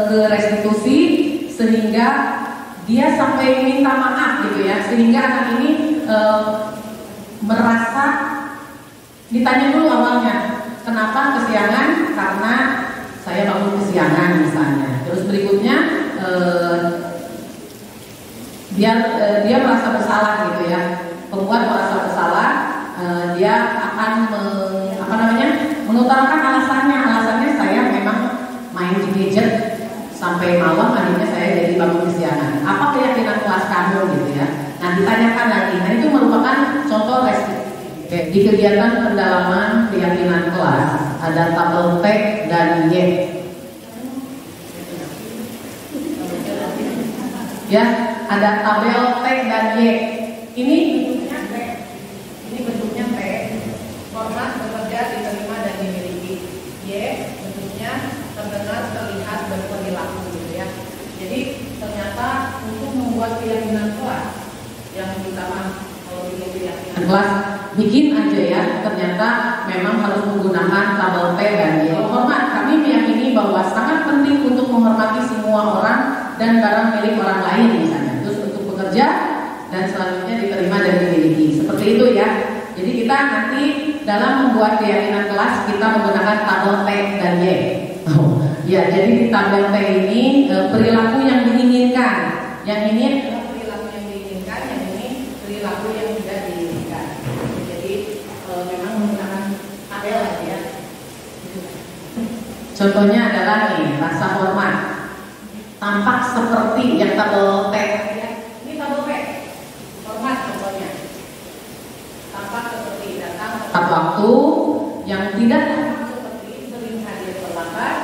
ke restitusi sehingga dia sampai minta maaf gitu ya. Sehingga anak ini merasa, ditanya dulu awalnya, kenapa kesiangan? Karena saya bangun kesiangan misalnya. Terus berikutnya dia merasa bersalah gitu ya. Pembuat merasa bersalah, dia akan mengutarakan alasannya saya memang main di gadget sampai malam, akhirnya saya jadi bangun kesiangan. Apa keyakinan kelas kamu gitu ya? Nah, ditanyakan lagi. Nah, itu merupakan contoh di kegiatan pendalaman keyakinan kelas. Ada tabel T dan Y. Ya, ada tabel T dan Y. Ini bentuknya T. Ini bentuknya T. Format bekerja, diterima dan dimiliki. Y bentuknya terdengar, terlihat, berperilaku gitu ya. Jadi ternyata untuk membuat keyakinan kelas yang utama, kalau bikin keyakinan kelas bikin aja ya, ternyata memang harus menggunakan tabel T dan Y. Hormat, kami meyakini bahwa sangat penting untuk menghormati semua orang dan barang milik orang lain misalnya. Terus untuk bekerja dan selanjutnya diterima dan dimiliki. Seperti itu ya. Jadi kita nanti dalam membuat keyakinan kelas kita menggunakan tabel T dan Y. Ya, jadi di tabel T ini perilaku yang diinginkan. Yang ini adalah perilaku yang diinginkan, yang ini perilaku yang tidak diinginkan. Jadi memang menggunakan tabel ya. Contohnya adalah nih, rasa hormat. Tampak seperti yang tabel T ya. Ini tabel T. Hormat contohnya. Tampak seperti datang tepat waktu, yang tidak tampak seperti sering hadir terlambat.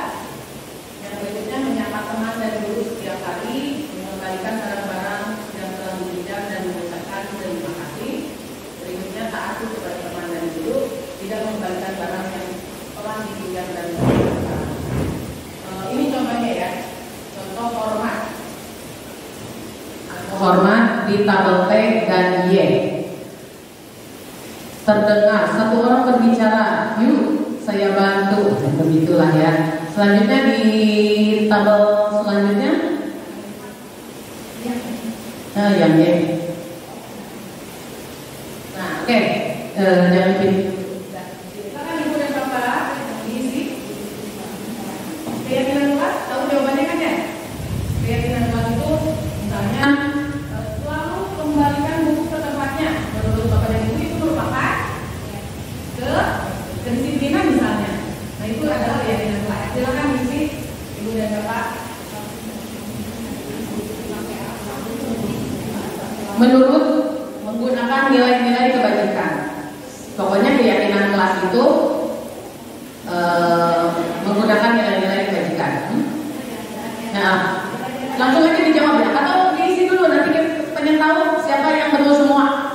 Yang berikutnya menyapa teman dan guru setiap hari, mengembalikan barang-barang yang telah dipinjam dan mengucapkan terima kasih. Berikutnya taat kepada teman dan guru, tidak mengembalikan barang yang telah dipinjam dan mengucapkan. Ini contohnya ya, contoh hormat. Hormat di tabel T dan Y. Terdengar, satu orang berbicara, yuk saya bantu, begitulah ya. Selanjutnya di tabel selanjutnya, yang Y. Nah, oke, jangan pilih. Silakan Ibu dan Bapak diisi. Keyakinan kelas, tahu jawabannya kan ya? Keyakinan kelas itu misalnya selalu kembalikan buku ke tempatnya. Menurut Bapak dan Ibu itu merupakan kedisiplinan misalnya. Nah, itu adalah keyakinan kelas. Silakan diisi Ibu dan Bapak. Menurut menggunakan nilai-nilai kebajikan. Pokoknya keyakinan kelas itu menggunakan nilai-nilai kebajikan. Nah, langsung aja dijawab ya. Atau diisi dulu, nanti pengen tahu siapa yang betul semua.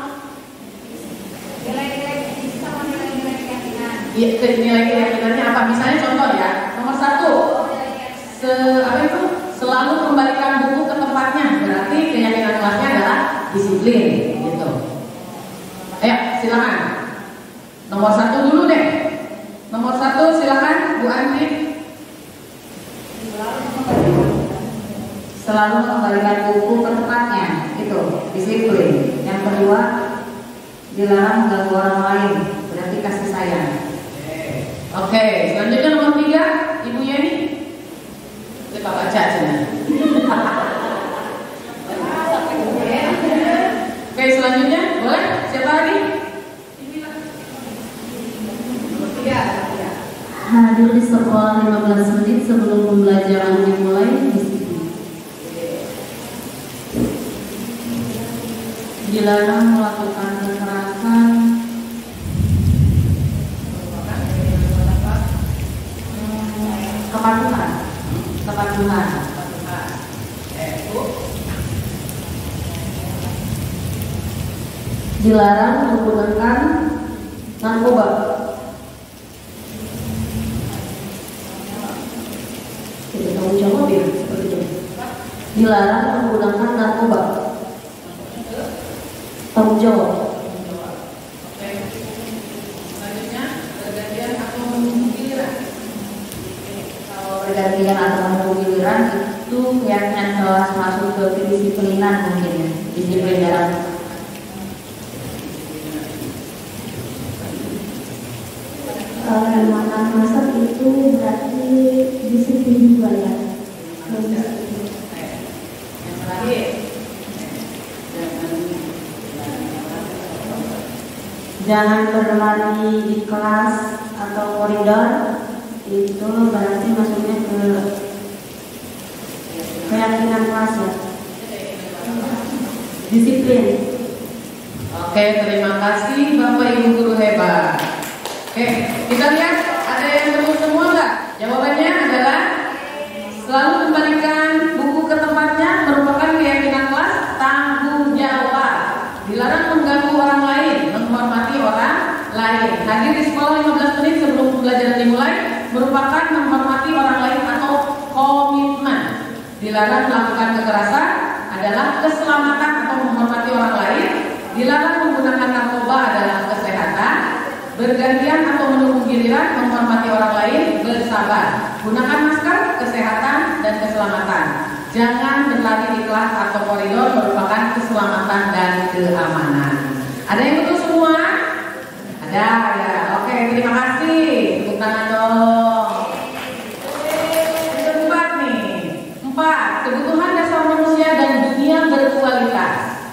nilai keyakinannya apa? Misalnya contoh ya, nomor 1, selalu kembalikan buku ke tempatnya, berarti keyakinan kelasnya adalah disiplin, gitu. Ayo, silakan. Nomor 1 dulu deh. Nomor 1 silakan, Bu Andri. Selalu mengembalikan buku ke tempatnya, itu disiplin. Yang kedua, dilarang mengganggu orang lain, berarti kasih sayang. Oke, selanjutnya nomor 3, Ibu Yeni. Kita baca aja. Oke, selanjutnya boleh? Siapa lagi? Nomor 3. Hadir di sekolah 15 menit sebelum pembelajaran dimulai, disiplin. Dilarang melakukan kekerasan, kepatuhan. Dilarang menggunakan narkoba. Tidak tahu jawab ya, seperti itu. Dilarang menggunakan narkoba. Tanggung jawab. Selanjutnya, pergantian atau menunggu giliran. Kalau pergantian atau menunggu giliran itu keyakinan kelas masuk ke kedisiplinan mungkin ya, disiplin dalam makan masak itu berarti disiplin juga ya. Yang terakhir, jangan berlari di kelas atau koridor, itu berarti masuknya ke keyakinan kelas ya, disiplin. Oke, terima kasih Bapak Ibu guru hebat. Oke, kita lihat ada yang betul semua nggak? Jawabannya adalah selalu kembalikan buku ke tempatnya merupakan keyakinan kelas, tanggung jawab. Dilarang mengganggu orang lain, menghormati orang lain. Hadir di sekolah 15 menit sebelum pembelajaran dimulai merupakan menghormati orang lain atau komitmen. Dilarang melakukan kekerasan adalah keselamatan atau menghormati orang lain. Dilarang menggunakan narkoba adalah kesehatan. Bergantian atau menunggu giliran, menghormati orang lain, bersabar. Gunakan masker, kesehatan dan keselamatan. Jangan berlari di kelas atau koridor, merupakan keselamatan dan keamanan. Ada yang betul semua? Ada ya. Oke, terima kasih. Tepuk tangan dong. Yang keempat nih. 4. Kebutuhan dasar manusia dan dunia berkualitas.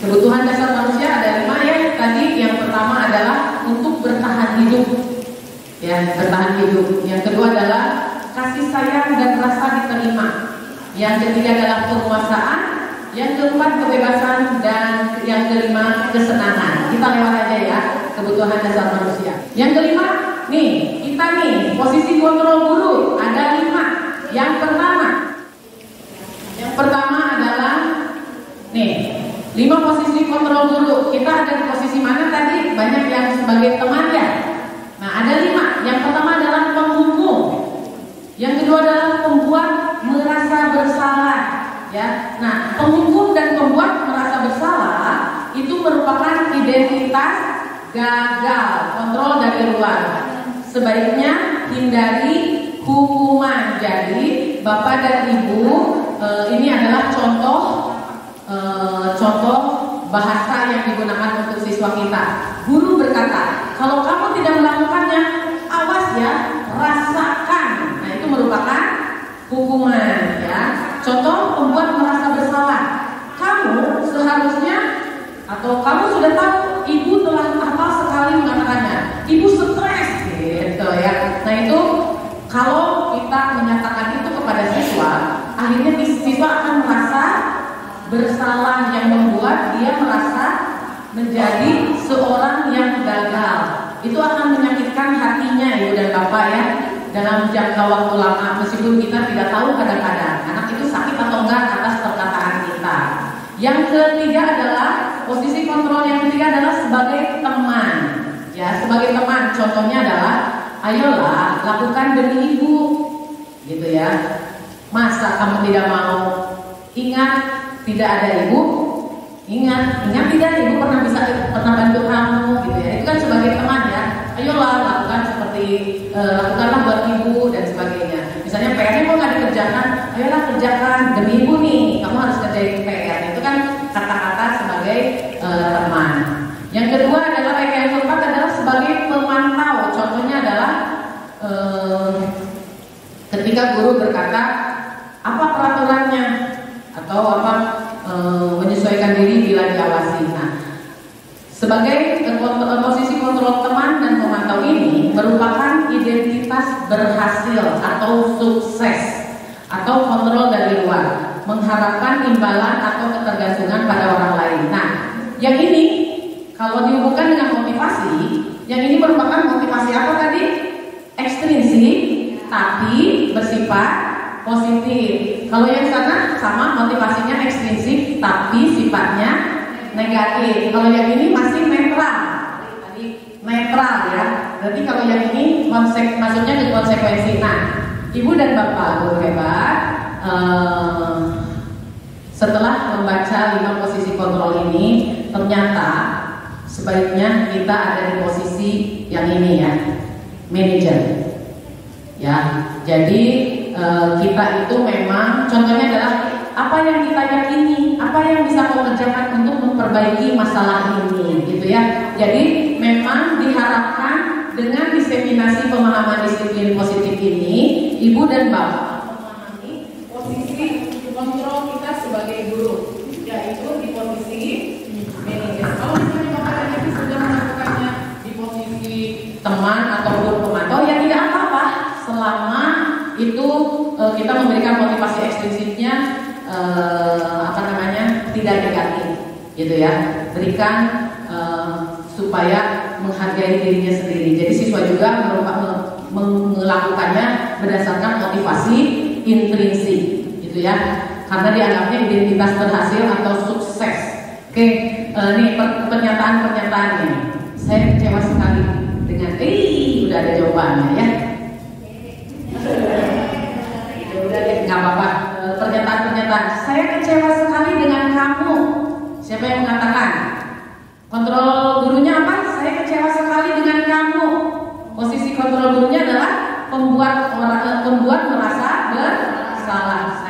Kebutuhan dasar manusia ada 5 ya. Tadi yang pertama adalah untuk bertahan hidup, ya, bertahan hidup. Yang kedua adalah kasih sayang dan rasa diterima. Yang ketiga adalah penguasaan. Yang keempat kebebasan dan yang kelima kesenangan. Kita lewat aja ya kebutuhan dasar manusia. Yang kelima, nih kita nih posisi kontrol guru ada 5. Yang pertama adalah nih 5 posisi kontrol guru. Kita ada di posisi mana tadi? Banyak yang sebagai teman ya. Nah ada 5. Yang pertama adalah penghukum. Yang kedua adalah pembuat merasa bersalah. Ya. Nah penghukum dan pembuat merasa bersalah itu merupakan identitas gagal kontrol dari luar. Sebaiknya hindari hukuman. Jadi Bapak dan Ibu ini adalah contoh bahasa yang digunakan untuk siswa kita. Guru berkata, kalau kamu tidak melakukannya, awas ya, rasakan. Nah itu merupakan hukuman ya. Contoh pembuat merasa bersalah. Kamu seharusnya atau kamu sudah tahu ibu telah hafal sekali mengatakannya. Ibu stres gitu ya. Nah itu kalau kita menyatakan itu kepada siswa, akhirnya siswa akan merasa bersalah yang membuat dia merasa menjadi seorang yang gagal. Itu akan menyakitkan hatinya Ibu dan Bapak ya dalam jangka waktu lama, meskipun kita tidak tahu kadang-kadang anak itu sakit atau enggak atas perkataan kita. Yang ketiga adalah posisi kontrol yang ketiga adalah sebagai teman. Ya, sebagai teman, contohnya adalah ayolah lakukan demi ibu, gitu ya. Masa kamu tidak mau? Ingat tidak ada ibu, ingat tidak ibu pernah bantu kamu, gitu ya. Itu kan sebagai teman ya. Ayolah lakukan seperti lakukanlah buat ibu dan sebagainya. Misalnya PR-nya kok nggak dikerjakan, ayolah kerjakan demi ibu nih. Kamu harus kerjain PR. Itu kan kata-kata sebagai teman. Yang kedua adalah yang keempat adalah sebagai pemantau. Contohnya adalah ketika guru berkata apa peraturannya atau apa menyesuaikan diri bila diawasi. Nah, sebagai posisi kontrol teman dan pemantau ini merupakan identitas berhasil atau sukses atau kontrol dari luar, mengharapkan imbalan atau ketergantungan pada orang lain. Nah, yang ini kalau dihubungkan dengan motivasi, yang ini merupakan motivasi apa tadi? Ekstrinsik, tapi bersifat positif. Kalau yang sana sama motivasinya ekstrinsik, tapi sifatnya negatif. Kalau yang ini masih netral, netral ya. Berarti kalau yang ini maksudnya ke konsekuensi. Nah, ibu dan bapak guru hebat, setelah membaca 5 posisi kontrol ini, ternyata sebaiknya kita ada di posisi yang ini ya, manajer. Ya, jadi kita itu memang contohnya adalah apa yang kita yakini, apa yang bisa kau kerjakan untuk memperbaiki masalah ini, gitu ya. Jadi memang diharapkan dengan diseminasi pemahaman disiplin positif ini, ibu dan bapak memahami posisi kontrol kita sebagai guru, yaitu di posisi manajer. Kalau misalnya bapak dan ibu sudah melakukannya di posisi teman atau pemantau, ya tidak apa-apa, selama itu kita memberikan motivasi ekstrinsiknya tidak negatif, gitu ya. Berikan supaya menghargai dirinya sendiri. Jadi siswa juga melakukannya berdasarkan motivasi intrinsik, gitu ya. Karena dianggapnya identitas berhasil atau sukses. Oke, nih pernyataan-pernyataannya. Saya kecewa sekali dengan udah ada jawabannya ya. Udah deh, nggak apa-apa. Pernyataan-pernyataan. Saya kecewa sekali dengan kamu. Siapa yang mengatakan? Kontrol gurunya apa? Saya kecewa sekali dengan kamu. Posisi kontrol gurunya adalah pembuat merasa bersalah.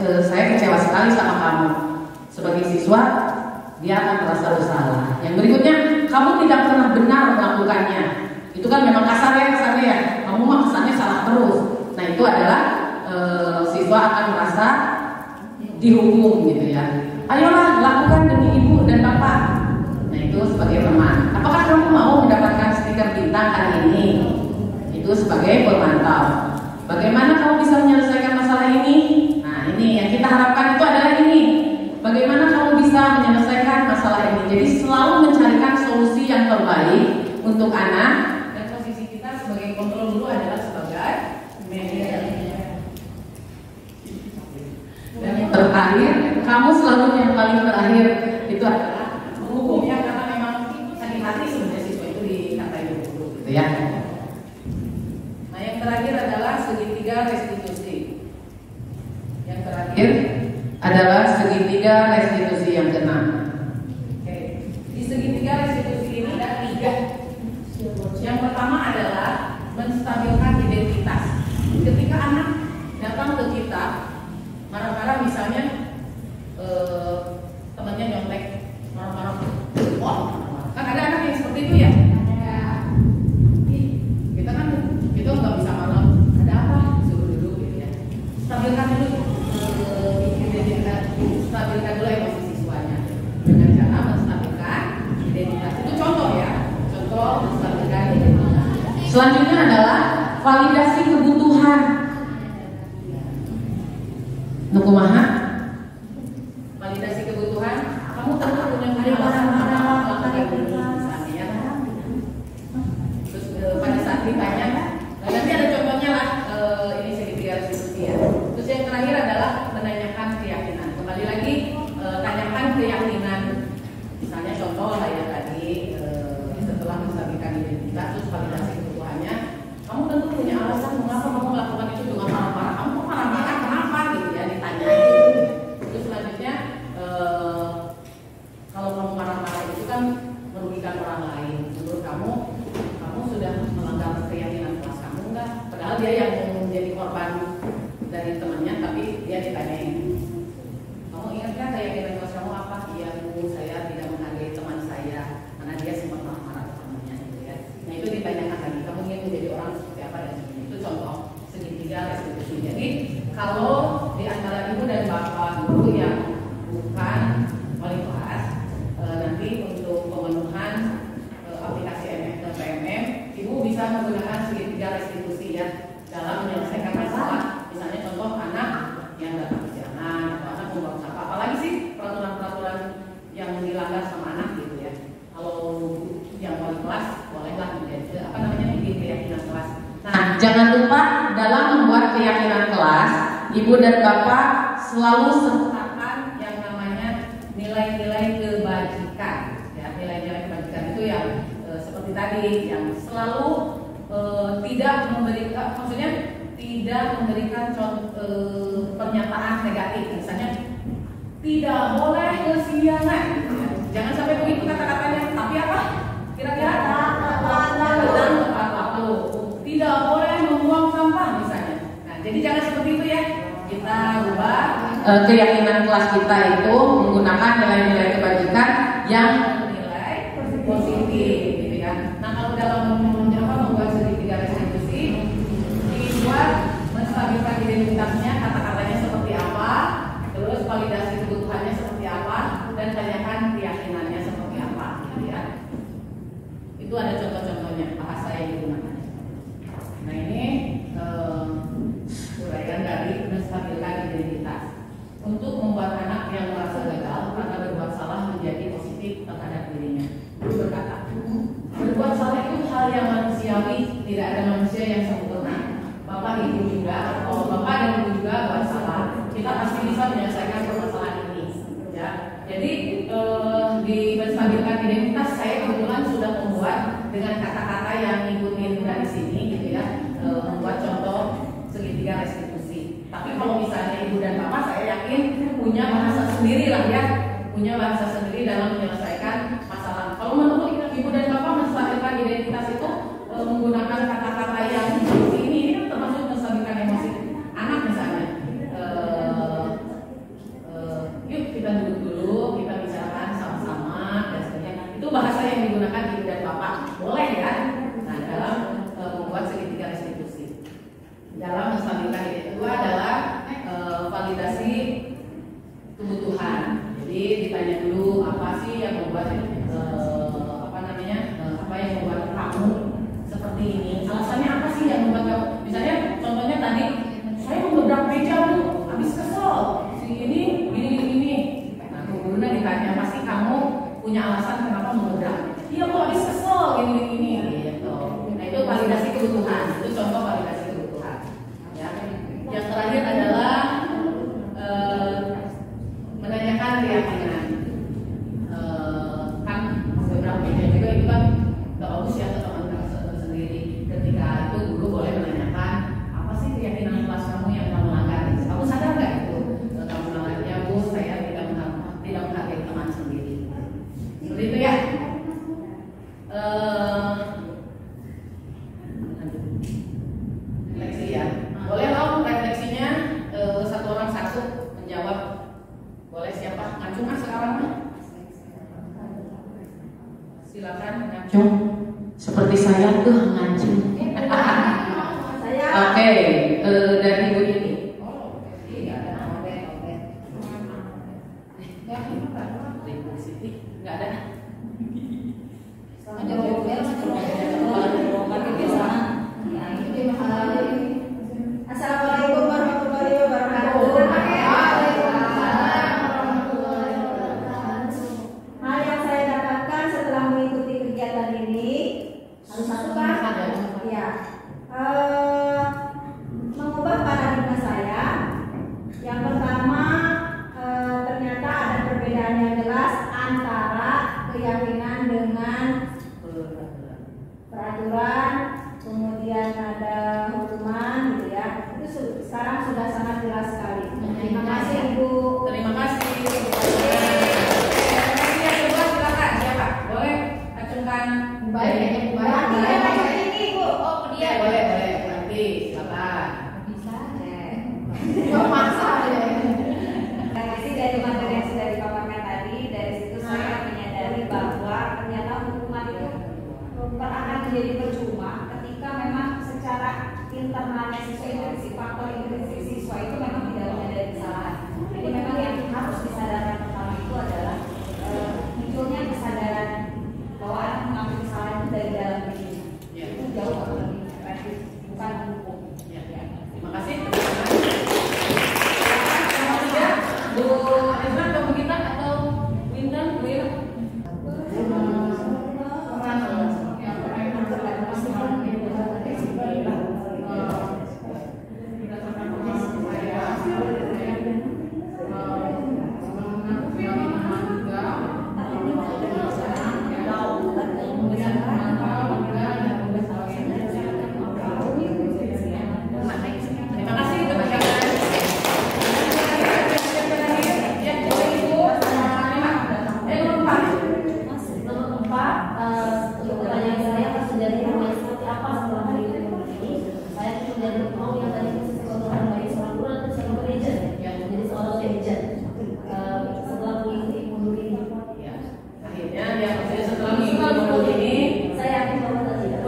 Saya kecewa sekali sama kamu. Sebagai siswa, dia akan merasa bersalah. Yang berikutnya, kamu tidak pernah benar melakukannya. Itu kan memang kasar ya. Kamu mah kesannya salah terus. Nah, itu adalah siswa akan merasa dihukum, gitu ya. Ayolah lakukan demi ibu dan bapak. Nah, itu sebagai teman. Apakah kamu mau mendapatkan stiker bintang hari ini? Itu sebagai pemantau. Bagaimana kamu bisa menyelesaikan masalah ini? Nah, ini yang kita harapkan itu adalah ini. Bagaimana kamu bisa menyelesaikan masalah ini? Jadi selalu mencarikan solusi yang terbaik untuk anak. Dan posisi kita sebagai kontrol dulu adalah sebagai manajer. Dan yang terakhir, kamu selalu yang paling terakhir itu adalah hukum ya, karena memang sakit hati sebenarnya siswa itu dikatain dulu, gitu ya. Nah, yang terakhir adalah segitiga restitusi. Yang terakhir adalah segitiga restitusi yang keenam. Oke. Di segitiga restitusi ini ada 3. Yang pertama adalah menstabilkan identitas. Ketika anak datang ke kita marah-marah, misalnya temannya nyontek, marah-marah, kan ada anak yang seperti itu ya. Kita kan nggak bisa marah. Ada apa? Suruh dulu, gitu ya. Stabilkan dulu identitas, stabilkan dulu emosi siswanya dengan cara menstabilkan identitas. Itu contoh ya, contoh menstabilkan identitas. Selanjutnya adalah validasi kebutuhan. Nukumaha? Validasi kebutuhan. Kamu tentu punya terus pada saat ditanya, nanti ada contohnya lah. Ini segitiga restitusi ya. Terus yang terakhir adalah menanyakan keyakinan. Kembali lagi, tanyakan keyakinan. Misalnya contoh lah ya tadi, setelah menstabilkan identitas, bisa menggunakan segitiga restitusi ya dalam menyelesaikan masalah. Misalnya contoh anak yang datang ke jangan atau anak membuang sampah, apalagi sih peraturan-peraturan yang dilanggar sama anak gitu ya. Kalau yang wali kelas bolehlah bikin keyakinan kelas. Nah, jangan lupa dalam membuat keyakinan kelas, ibu dan bapak selalu sertakan yang namanya nilai-nilai kebajikan. Ya, nilai-nilai kebajikan itu yang seperti tadi, yang selalu tidak memberikan, maksudnya tidak memberikan pernyataan negatif. Misalnya tidak boleh kesiangan. Jangan sampai begitu kata-katanya. Tapi apa? Kira-kira tepat waktu. Tidak boleh membuang sampah misalnya. Nah, jadi jangan seperti itu ya. Kita ubah keyakinan kelas kita itu menggunakan nilai-nilai kebajikan yang nilai positif, gitu kan. Nah, kalau dalam membuat segitiga restitusi, dibuat menstabilkan identitasnya, kata-katanya seperti apa, terus validasi kebutuhannya seperti apa, dan tanyakan keyakinannya seperti apa, gitu ya. Itu ada contoh-contohnya bahasa yang digunakan. Nah, ini uraian dari menstabilkan identitas untuk membuat anak yang merasa gagal karena berbuat salah menjadi positif terhadap dirinya. Guru berkata, berbuat salah itu hal yang manusiawi, tidak ada manusia yang sempurna. Bapak ibu juga, kalau bapak dan ibu juga buat salah, kita pasti bisa menyelesaikan permasalahan ini. Ya, jadi di menstabilkan identitas saya kebetulan sudah membuat dengan kata-kata yang ngikutin dari sini, gitu ya, membuat contoh segitiga restitusi. Tapi kalau misalnya ibu dan bapak, saya yakin punya bahasa sendiri lah ya, punya bahasa sendiri dalam menyelesaikan masalah. Kalau menurut ibu dan bapak menstabilkan identitas itu menggunakan kata-kata yang seperti ini kan termasuk menstabilkan emosi anak misalnya. Yuk kita duduk dulu, kita bicarakan sama-sama dan sebagainya. Itu bahasa yang digunakan ibu dan bapak, boleh kan? Nah, dalam membuat segitiga restitusi. Dalam menstabilkan ini kedua adalah validasi kebutuhan. Jadi ditanya dulu apa sih yang membuat apa yang membuat kamu seperti ini? Alasannya apa sih yang membuat kamu? Misalnya contohnya tadi saya mengebrak meja tuh, habis kesel. Si ini. Nah, gurunya ditanya pasti kamu punya alasan kenapa mengebrak. Iya, kok habis kesel gini. Gitu. Nah, itu validasi kebutuhan. Itu contoh validasi kebutuhan. Ya. Yang terakhir adalah menanyakan keyakinan. Kan beberapa media juga itu kan nggak bagus ya teman-teman sendiri. Ketika itu guru boleh menanyakan apa sih keyakinan kelas kamu yang kamu langgar. Kamu sadar nggak itu kamu langgarnya? Bu, saya tidak menghargai teman sendiri. Seperti itu ya. Refleksi ya. Boleh dong refleksinya satu orang satu menjawab. Boleh siapa? Ngacung sekarang mah. Silakan ngacung. Seperti saya tuh ngacung. Oke, dari ibu ini. Oh, iya ada. Oke. Nggak ada. Assalamualaikum warahmatullahi wabarakatuh. Hal yang saya dapatkan setelah mengikuti kegiatan ini harus satu kan? Ya, mengubah paradigma saya. Yang pertama, ternyata ada perbedaan yang jelas antara keyakinan dengan peraturan, kemudian ada hukuman, gitu ya. Itu sekarang sudah sangat jelas sekali. Terima kasih Ibu. Terima kasih. Coba silakan siapa? Boleh acungkan. Baik. Ini Ibu. Oh dia boleh. Nanti silakan. Bisa. Masa ya. Terima kasih dari materi yang sudah dipaparkan tadi. Dari situ saya menyadari bahwa ternyata hukuman itu akan menjadi percuma ketika memang secara internalnya siswa itu faktor intrinsi siswa itu memang tidak menyadari kesalahan. Jadi memang yang harus disadarkan pertama itu adalah munculnya kesadaran bahwa anak mengambil kesalahan itu dari dalam dirinya. Itu jauh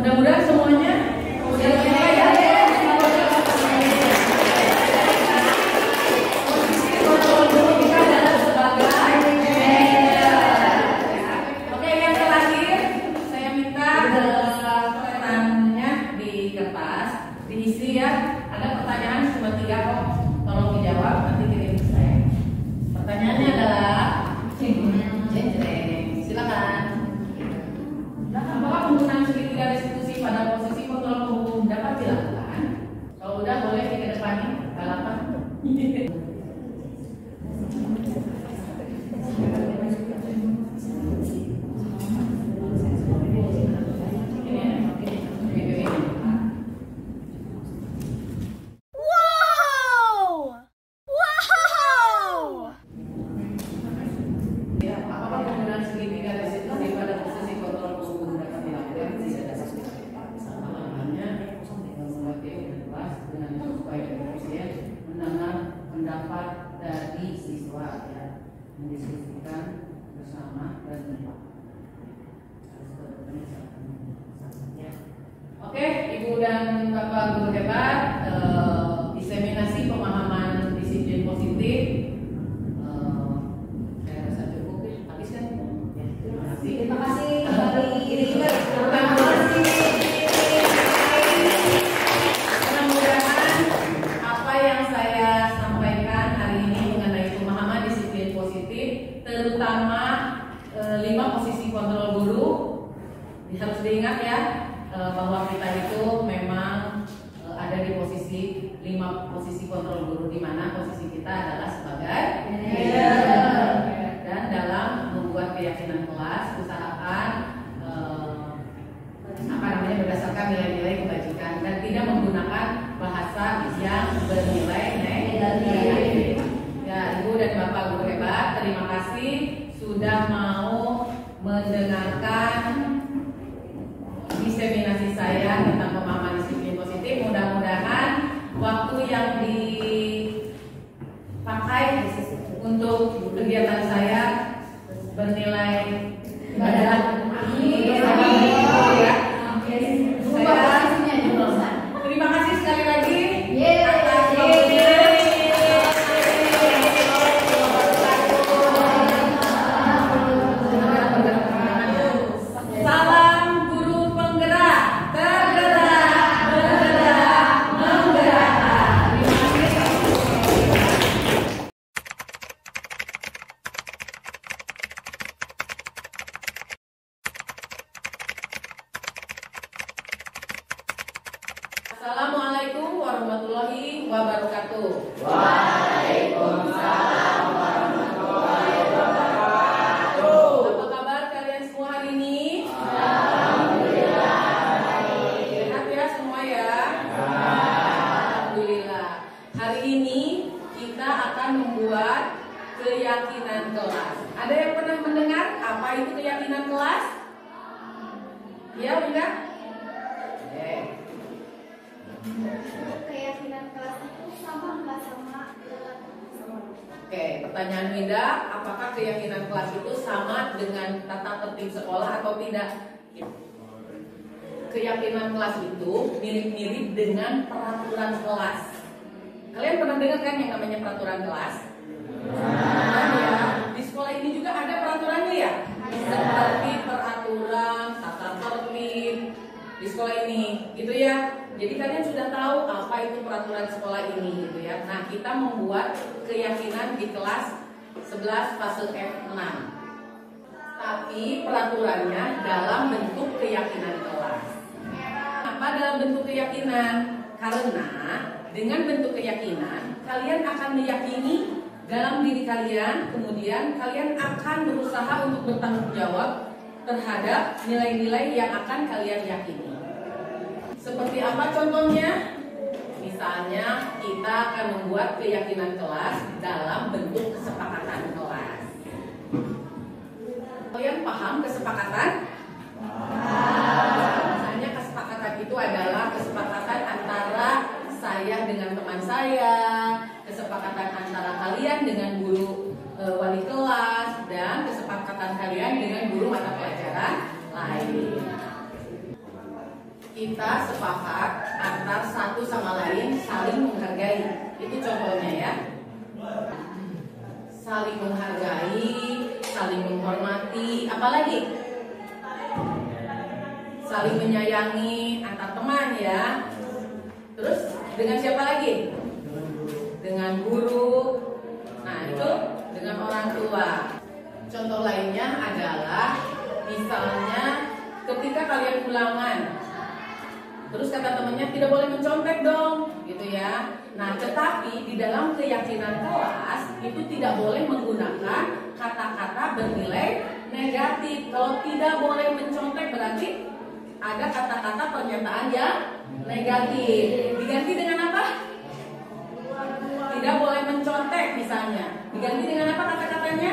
Mudah-mudahan semuanya ya. Oke, yang terakhir saya minta pertanyaannya di kertas diisi ya. Ada pertanyaan cuma 3 kok. Tolong dijawab nanti kirim ke saya. Pertanyaannya adalah silakan. Apakah penggunaan segitiga restitusi pada posisi kontrol hukum dapat dilakukan? Kalau udah boleh dikedepanin balapan. Pendapat dari siswa ya, mendiskusikan bersama dan Oke, Ibu dan Bapak guru hebat, diseminasi pemahaman disiplin positif. Saya rasa cukup, habis kan? Ya, terima kasih. Terima kasih dari ini juga. Mudah-mudahan apa yang saya sampaikan hari ini mengenai pemahaman disiplin positif, terutama 5 posisi kontrol guru, harus diingat ya, bahwa kita itu memang ada di posisi 5 posisi kontrol guru, di mana posisi kita adalah sebagai dan dalam membuat keyakinan kelas usahakan berdasarkan nilai-nilai kebajikan dan tidak menggunakan bahasa yang bernilai negatif. Ya, Ibu dan Bapak guru hebat, terima kasih sudah mau mendengarkan diseminasi saya tentang pemahaman disiplin positif. Mudah-mudahan waktu yang dipakai untuk kegiatan saya bernilai ibadah. Terima kasih sekali lagi atas waktunya. Salam guru penggerak, tergerak, bergerak, menggerakkan. Terima kasih. Assalamualaikum warahmatullahi wabarakatuh. Waalaikumsalam warahmatullahi wabarakatuh. Apa kabar kalian semua hari ini? Alhamdulillah. Sehat ya semua ya? Alhamdulillah. Hari ini kita akan membuat keyakinan kelas. Ada yang pernah mendengar apa itu keyakinan kelas? Ya, Winda? Keyakinan kelas itu sama nggak sama dengan Oke, pertanyaan Winda, apakah keyakinan kelas itu sama dengan tata tertib sekolah atau tidak? Keyakinan kelas itu mirip-mirip dengan peraturan kelas. Kalian pernah dengar kan yang namanya peraturan kelas? Ya, di sekolah ini juga ada peraturannya ya? Seperti peraturan tata tertib di sekolah ini, gitu ya. Jadi kalian sudah tahu apa itu peraturan sekolah ini gitu ya. Nah, kita membuat keyakinan di kelas 11 fase F6. Tapi peraturannya dalam bentuk keyakinan kelas. Apa dalam bentuk keyakinan? Karena dengan bentuk keyakinan kalian akan meyakini dalam diri kalian, kemudian kalian akan berusaha untuk bertanggung jawab terhadap nilai-nilai yang akan kalian yakini. Seperti apa contohnya? Misalnya kita akan membuat keyakinan kelas dalam bentuk kesepakatan kelas. Kalian paham kesepakatan? Misalnya kesepakatan itu adalah kesepakatan antara saya dengan teman saya, kesepakatan antara kalian dengan guru wali kelas, dan kesepakatan kalian dengan guru mata pelajaran lain. kita sepakat antar satu sama lain saling menghargai. Itu contohnya ya. Saling menghargai, saling menghormati, apalagi? Saling menyayangi antar teman ya. Terus dengan siapa lagi? Dengan guru. Nah, itu dengan orang tua. Contoh lainnya adalah misalnya ketika kalian ulangan, terus kata temannya tidak boleh mencontek dong, gitu ya. Nah, tetapi di dalam keyakinan kelas itu tidak boleh menggunakan kata-kata bernilai negatif. Kalau tidak boleh mencontek berarti ada kata-kata pernyataan yang negatif. Diganti dengan apa? Tidak boleh mencontek misalnya. Diganti dengan apa kata-katanya?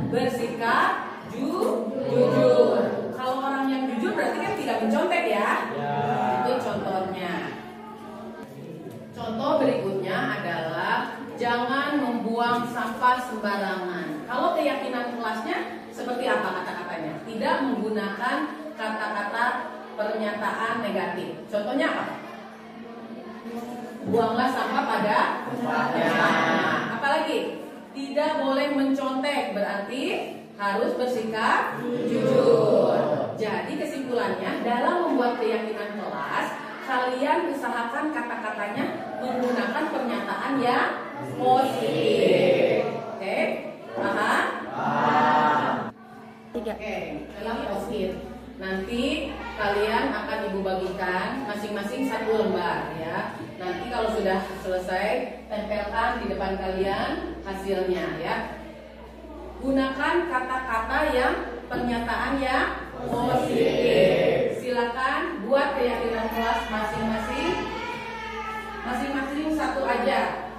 Bersikap jujur. Kalau orang yang jujur berarti kan tidak mencontek ya. Itu contohnya. Contoh berikutnya adalah jangan membuang sampah sembarangan. Kalau keyakinan kelasnya seperti apa kata-katanya? Tidak menggunakan kata-kata pernyataan negatif. Contohnya apa? Buanglah sampah pada tempatnya. Apalagi? Tidak boleh mencontek, berarti harus bersikap jujur. Jadi kesimpulannya dalam membuat keyakinan kelas, kalian usahakan kata-katanya menggunakan pernyataan yang positif. Oke? Paham? Oke, dalam positif. Nanti kalian akan ibu bagikan masing-masing satu lembar ya. Nanti kalau sudah selesai, tempelkan di depan kalian hasilnya ya. Gunakan kata-kata yang pernyataan yang positif. Silakan buat keyakinan kelas masing-masing. Masing-masing satu aja.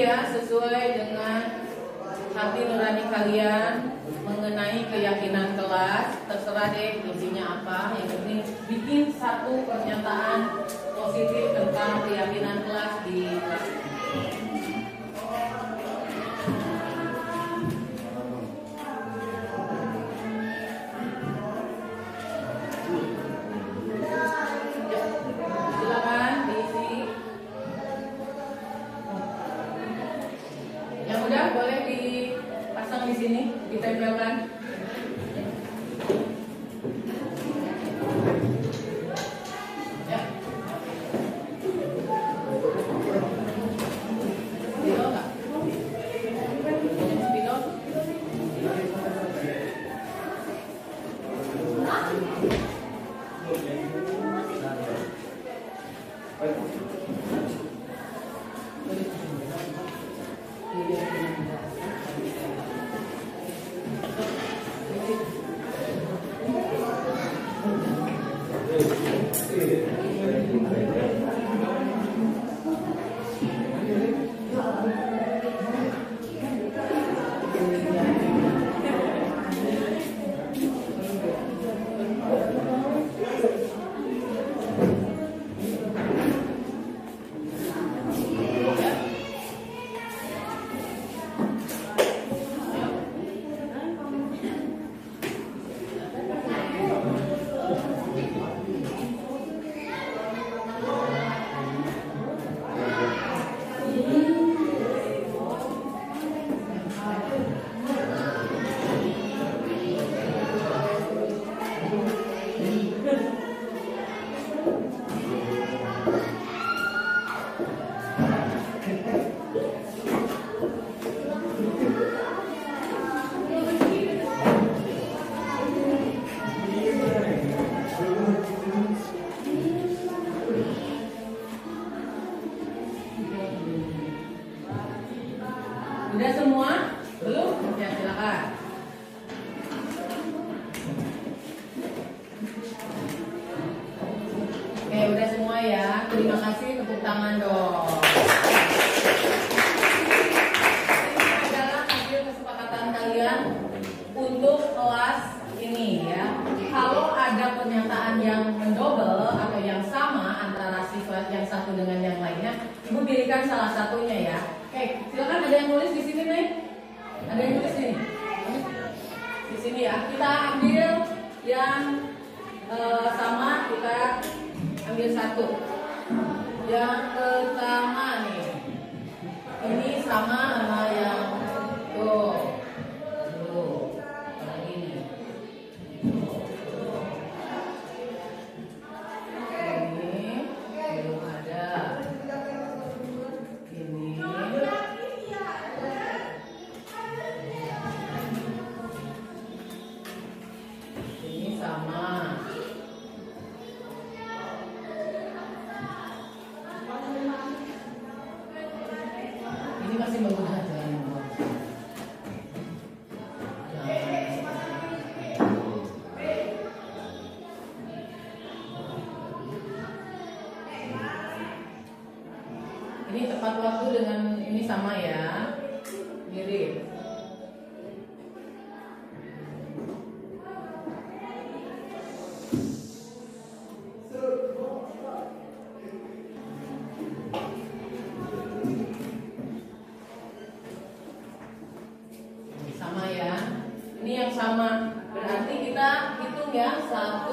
Sesuai dengan hati nurani kalian mengenai keyakinan kelas, terserah deh isinya apa. Yang penting bikin satu pernyataan positif tentang keyakinan kelas di kelas. Silakan diisi. Yang udah boleh dipasang di sini, ditempelkan. Ya. Spidol nggak? Spidol? Oke, udah semua ya. Terima kasih, tepuk tangan dong. Ini adalah hasil kesepakatan kalian untuk kelas ini ya. Kalau ada pernyataan yang mendobel atau yang sama antara sifat yang satu dengan yang lainnya, Ibu pilihkan salah satunya ya. Oke, silakan, ada yang nulis di sini nih? Ada yang nulis nih? Di sini ya. Kita ambil yang sama, kita ambil satu. Yang pertama nih, ini sama sama yang tuh, yang ini. Ini belum ada. Ini sama. Ini masih menggunakan jalan yang bagus. Ini tepat waktu dengan ini sama ya, mirip. Sama ya, ini yang sama. Berarti kita hitung ya, 1,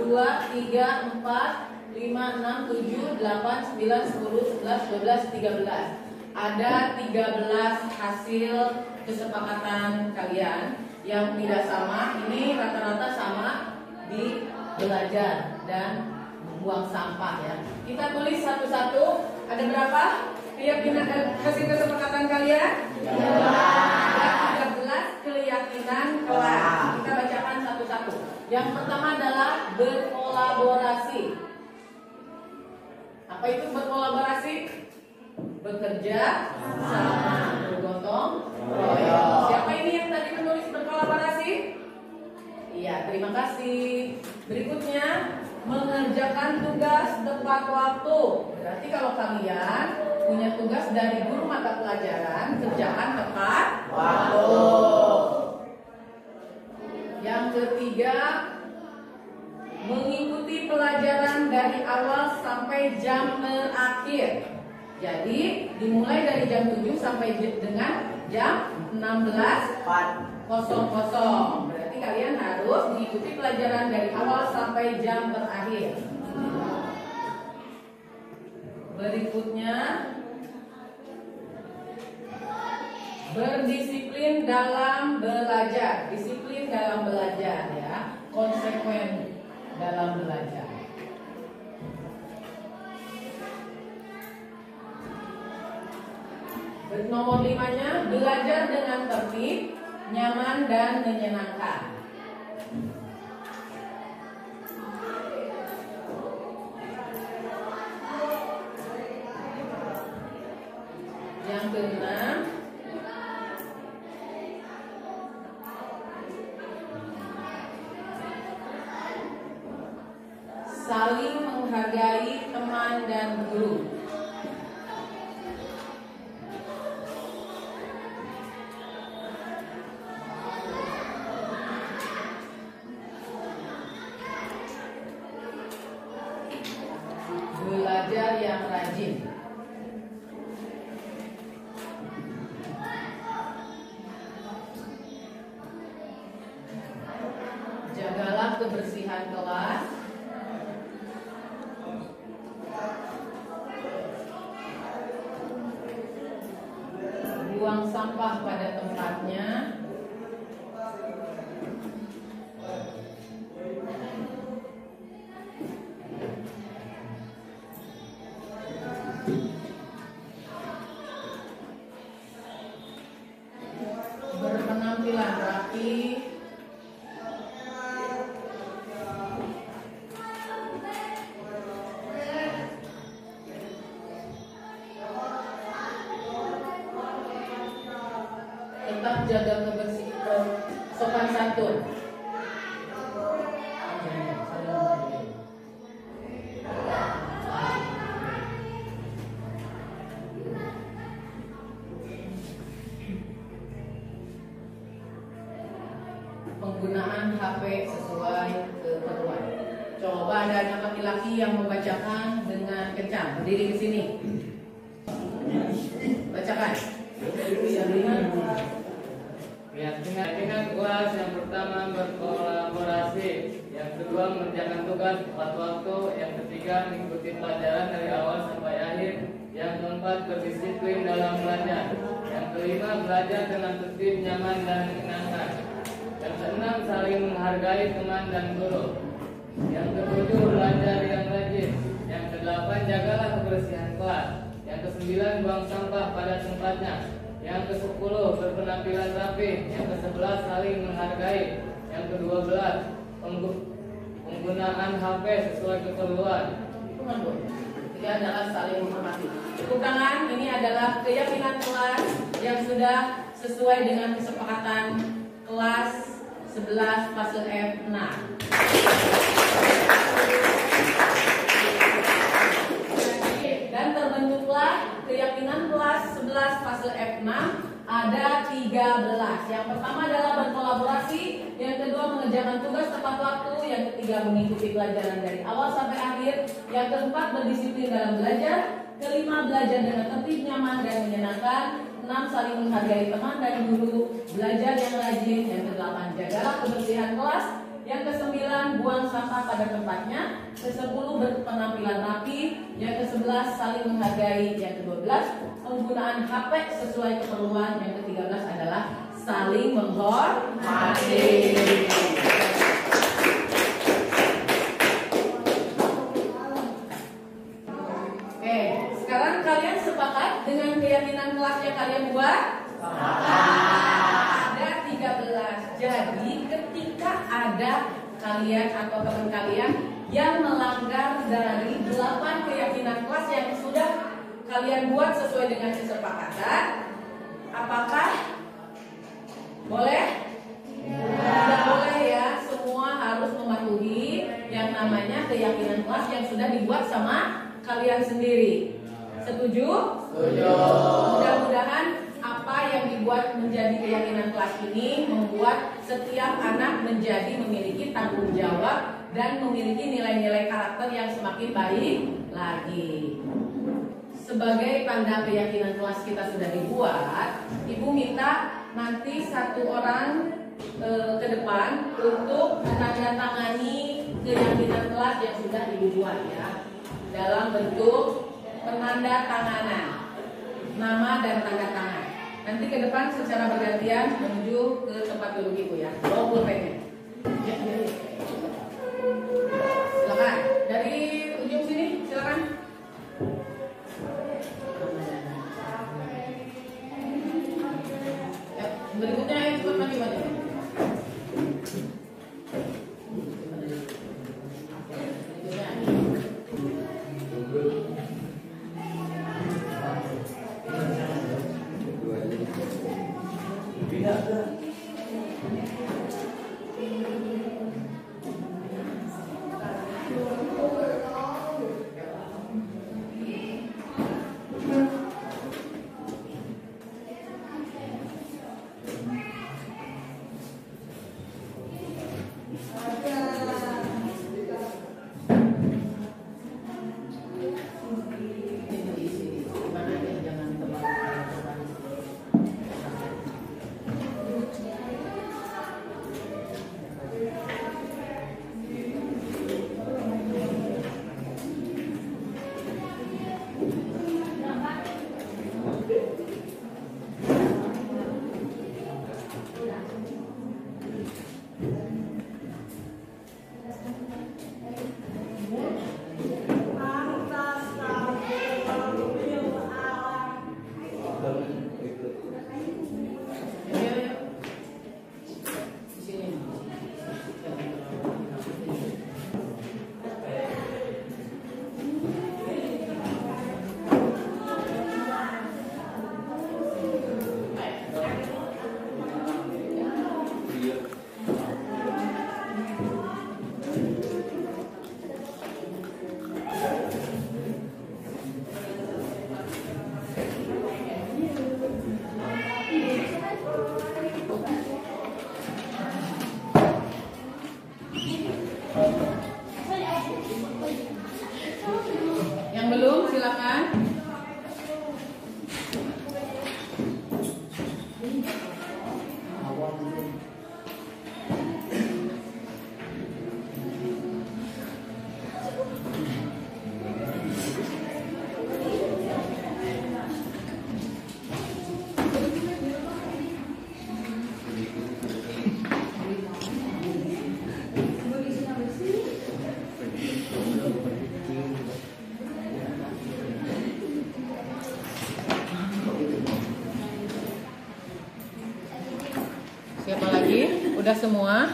2, 3, 4, 5, 6, 7, 8, 9, 10, 11, 12, 13. Ada 13 hasil kesepakatan kalian yang tidak sama. Ini rata-rata sama di belajar dan buang sampah ya. Kita tulis satu-satu. Ada berapa? Keyakinan hasil kesepakatan kalian? 13 keyakinan kelas. Kita bacakan satu-satu. Yang pertama adalah berkolaborasi. Apa itu berkolaborasi? Bekerja sama, bergotong royong. Siapa ini yang tadi menulis berkolaborasi? Iya, terima kasih. Berikutnya, mengerjakan tugas tepat waktu. Berarti kalau kalian punya tugas dari guru mata pelajaran, kerjakan tepat waktu. Yang ketiga, mengikuti pelajaran dari awal sampai jam terakhir. Jadi dimulai dari jam 7 sampai dengan jam 16.00. Berarti kalian harus mengikuti pelajaran dari awal sampai jam terakhir. Berikutnya, berdisiplin dalam belajar. Disiplin dalam belajar ya, konsekuen dalam belajar. Nomor 5-nya, belajar dengan tertib, nyaman dan menyenangkan. Yang keenam, saling menghargai teman dan guru. Belajar yang rajin. Jagalah kebersihan kelas. Buang sampah pada tempatnya. Berpenampilan rapi. Tetap jaga kebersihan, sopan santun. HP sesuai keperluan. Coba ada anak laki-laki yang membacakan dengan kencang, berdiri di sini. Bacakan. Keyakinan kelas yang pertama berkolaborasi, yang kedua mengerjakan tugas tepat waktu, yang ketiga mengikuti pelajaran dari awal sampai akhir, yang keempat berdisiplin dalam belajar, yang kelima belajar dengan tertib, nyaman dan menyenangkan, yang keenam saling menghargai teman dan guru, yang ketujuh belajar yang rajin, yang kedelapan jagalah kebersihan kelas, yang kesembilan buang sampah pada tempatnya, yang ke-10 berpenampilan rapi, yang ke-11 saling menghargai, yang ke-12 penggunaan HP sesuai keperluan. Ini adalah saling menghormati. Tepuk tangan. Ini adalah keyakinan kelas yang sudah sesuai dengan kesepakatan kelas 11 fase F6. Dan terbentuklah keyakinan kelas 11 fase F6 ada 13. Yang pertama adalah berkolaborasi, yang kedua mengerjakan tugas tepat waktu, yang ketiga mengikuti pelajaran dari awal sampai akhir, yang keempat berdisiplin dalam belajar, kelima belajar dengan tertib, nyaman dan menyenangkan, 6 saling menghargai teman dan guru, belajar yang rajin, yang ke-8 jagalah kebersihan kelas, yang ke-9 buang sampah pada tempatnya, ke-10 berpenampilan rapi, yang ke-11 saling menghargai, yang ke-12 penggunaan HP sesuai keperluan, yang ke-13 adalah saling menghormati. Oke, sekarang kalian sepakat dengan keyakinan kelas yang kalian buat? Ada 13. Jadi ketika ada kalian atau teman kalian yang melanggar dari 8 keyakinan kelas yang sudah kalian buat sesuai dengan kesepakatan, apakah boleh? Tidak boleh ya, semua harus mematuhi yang namanya keyakinan kelas yang sudah dibuat sama kalian sendiri. Setuju? Setuju. Mudah-mudahan apa yang dibuat menjadi keyakinan kelas ini membuat setiap anak menjadi memiliki tanggung jawab dan memiliki nilai-nilai karakter yang semakin baik lagi. Sebagai tanda keyakinan kelas kita sudah dibuat, Ibu minta nanti satu orang ke depan untuk menandatangani keyakinan kelas yang sudah Ibu buat ya, dalam bentuk penanda tanganan, nama dan tanda tangan. Nanti ke depan secara bergantian menuju ke tempat duduk Ibu ya. Bawa pulpennya. Ya, silakan dari ujung sini, silakan. Ya, berikutnya yang cepat maju. silakan. Siapa lagi? Udah semua?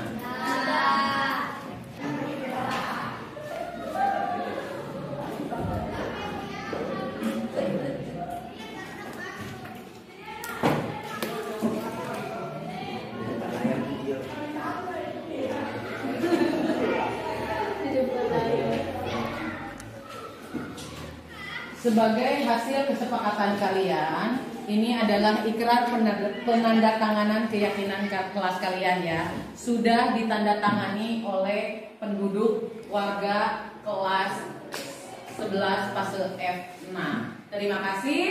Sebagai hasil kesepakatan kalian, ini adalah ikrar penandatanganan keyakinan kelas kalian ya. Sudah ditandatangani oleh penduduk warga kelas 11 fase F6. Terima kasih.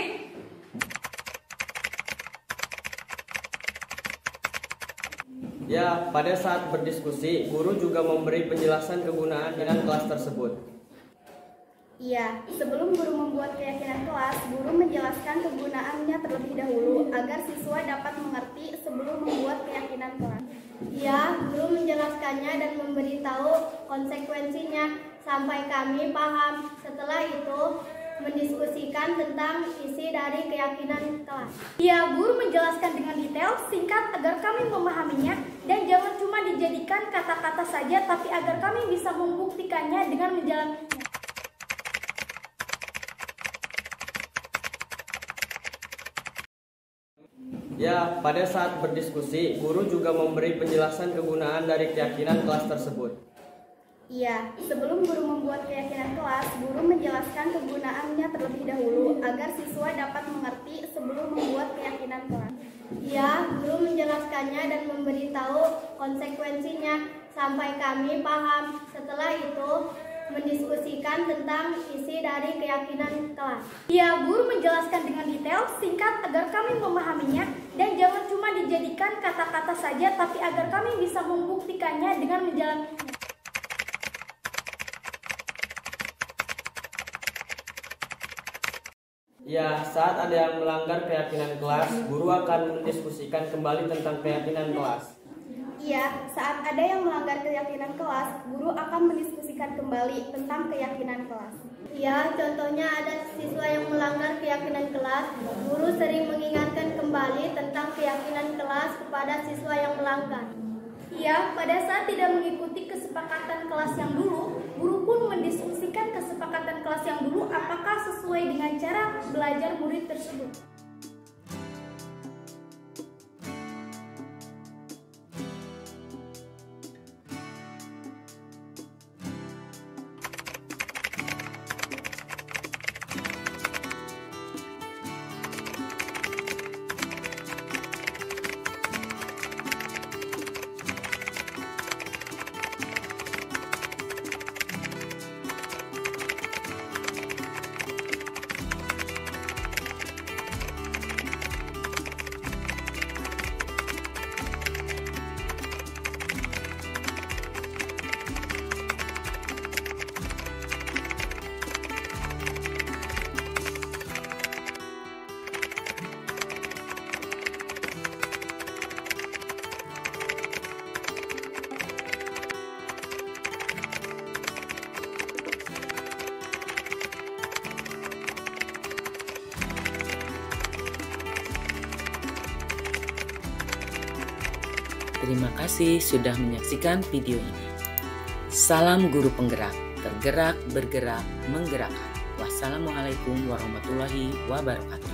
Ya, pada saat berdiskusi, guru juga memberi penjelasan kegunaan dengan kelas tersebut. Iya, sebelum guru membuat keyakinan kelas, guru menjelaskan kegunaannya terlebih dahulu agar siswa dapat mengerti sebelum membuat keyakinan kelas. Iya, guru menjelaskannya dan memberitahu konsekuensinya sampai kami paham. Setelah itu, mendiskusikan tentang isi dari keyakinan kelas. Iya, guru menjelaskan dengan detail, singkat agar kami memahaminya dan jangan cuma dijadikan kata-kata saja, tapi agar kami bisa membuktikannya dengan menjalankannya. Ya, pada saat berdiskusi, guru juga memberi penjelasan kegunaan dari keyakinan kelas tersebut. Iya, sebelum guru membuat keyakinan kelas, guru menjelaskan kegunaannya terlebih dahulu agar siswa dapat mengerti sebelum membuat keyakinan kelas. Iya, guru menjelaskannya dan memberitahu konsekuensinya sampai kami paham. Setelah itu, mendiskusikan tentang isi dari keyakinan kelas. Iya, guru menjelaskan dengan detail, singkat agar kami memahaminya dan jangan cuma dijadikan kata-kata saja, tapi agar kami bisa membuktikannya dengan menjalankannya. Ya, saat ada yang melanggar keyakinan kelas, guru akan mendiskusikan kembali tentang keyakinan kelas. Iya, saat ada yang melanggar keyakinan kelas, guru akan mendiskusikan kembali tentang keyakinan kelas. Ya, contohnya ada siswa yang melanggar keyakinan kelas, guru sering mengingatkan kembali tentang keyakinan kelas kepada siswa yang melanggar. Ya, pada saat tidak mengikuti kesepakatan kelas yang dulu, guru pun mendiskusikan kesepakatan kelas yang dulu apakah sesuai dengan cara belajar murid tersebut. Terima kasih sudah menyaksikan video ini. Salam guru penggerak, tergerak, bergerak, menggerakkan. Wassalamualaikum warahmatullahi wabarakatuh.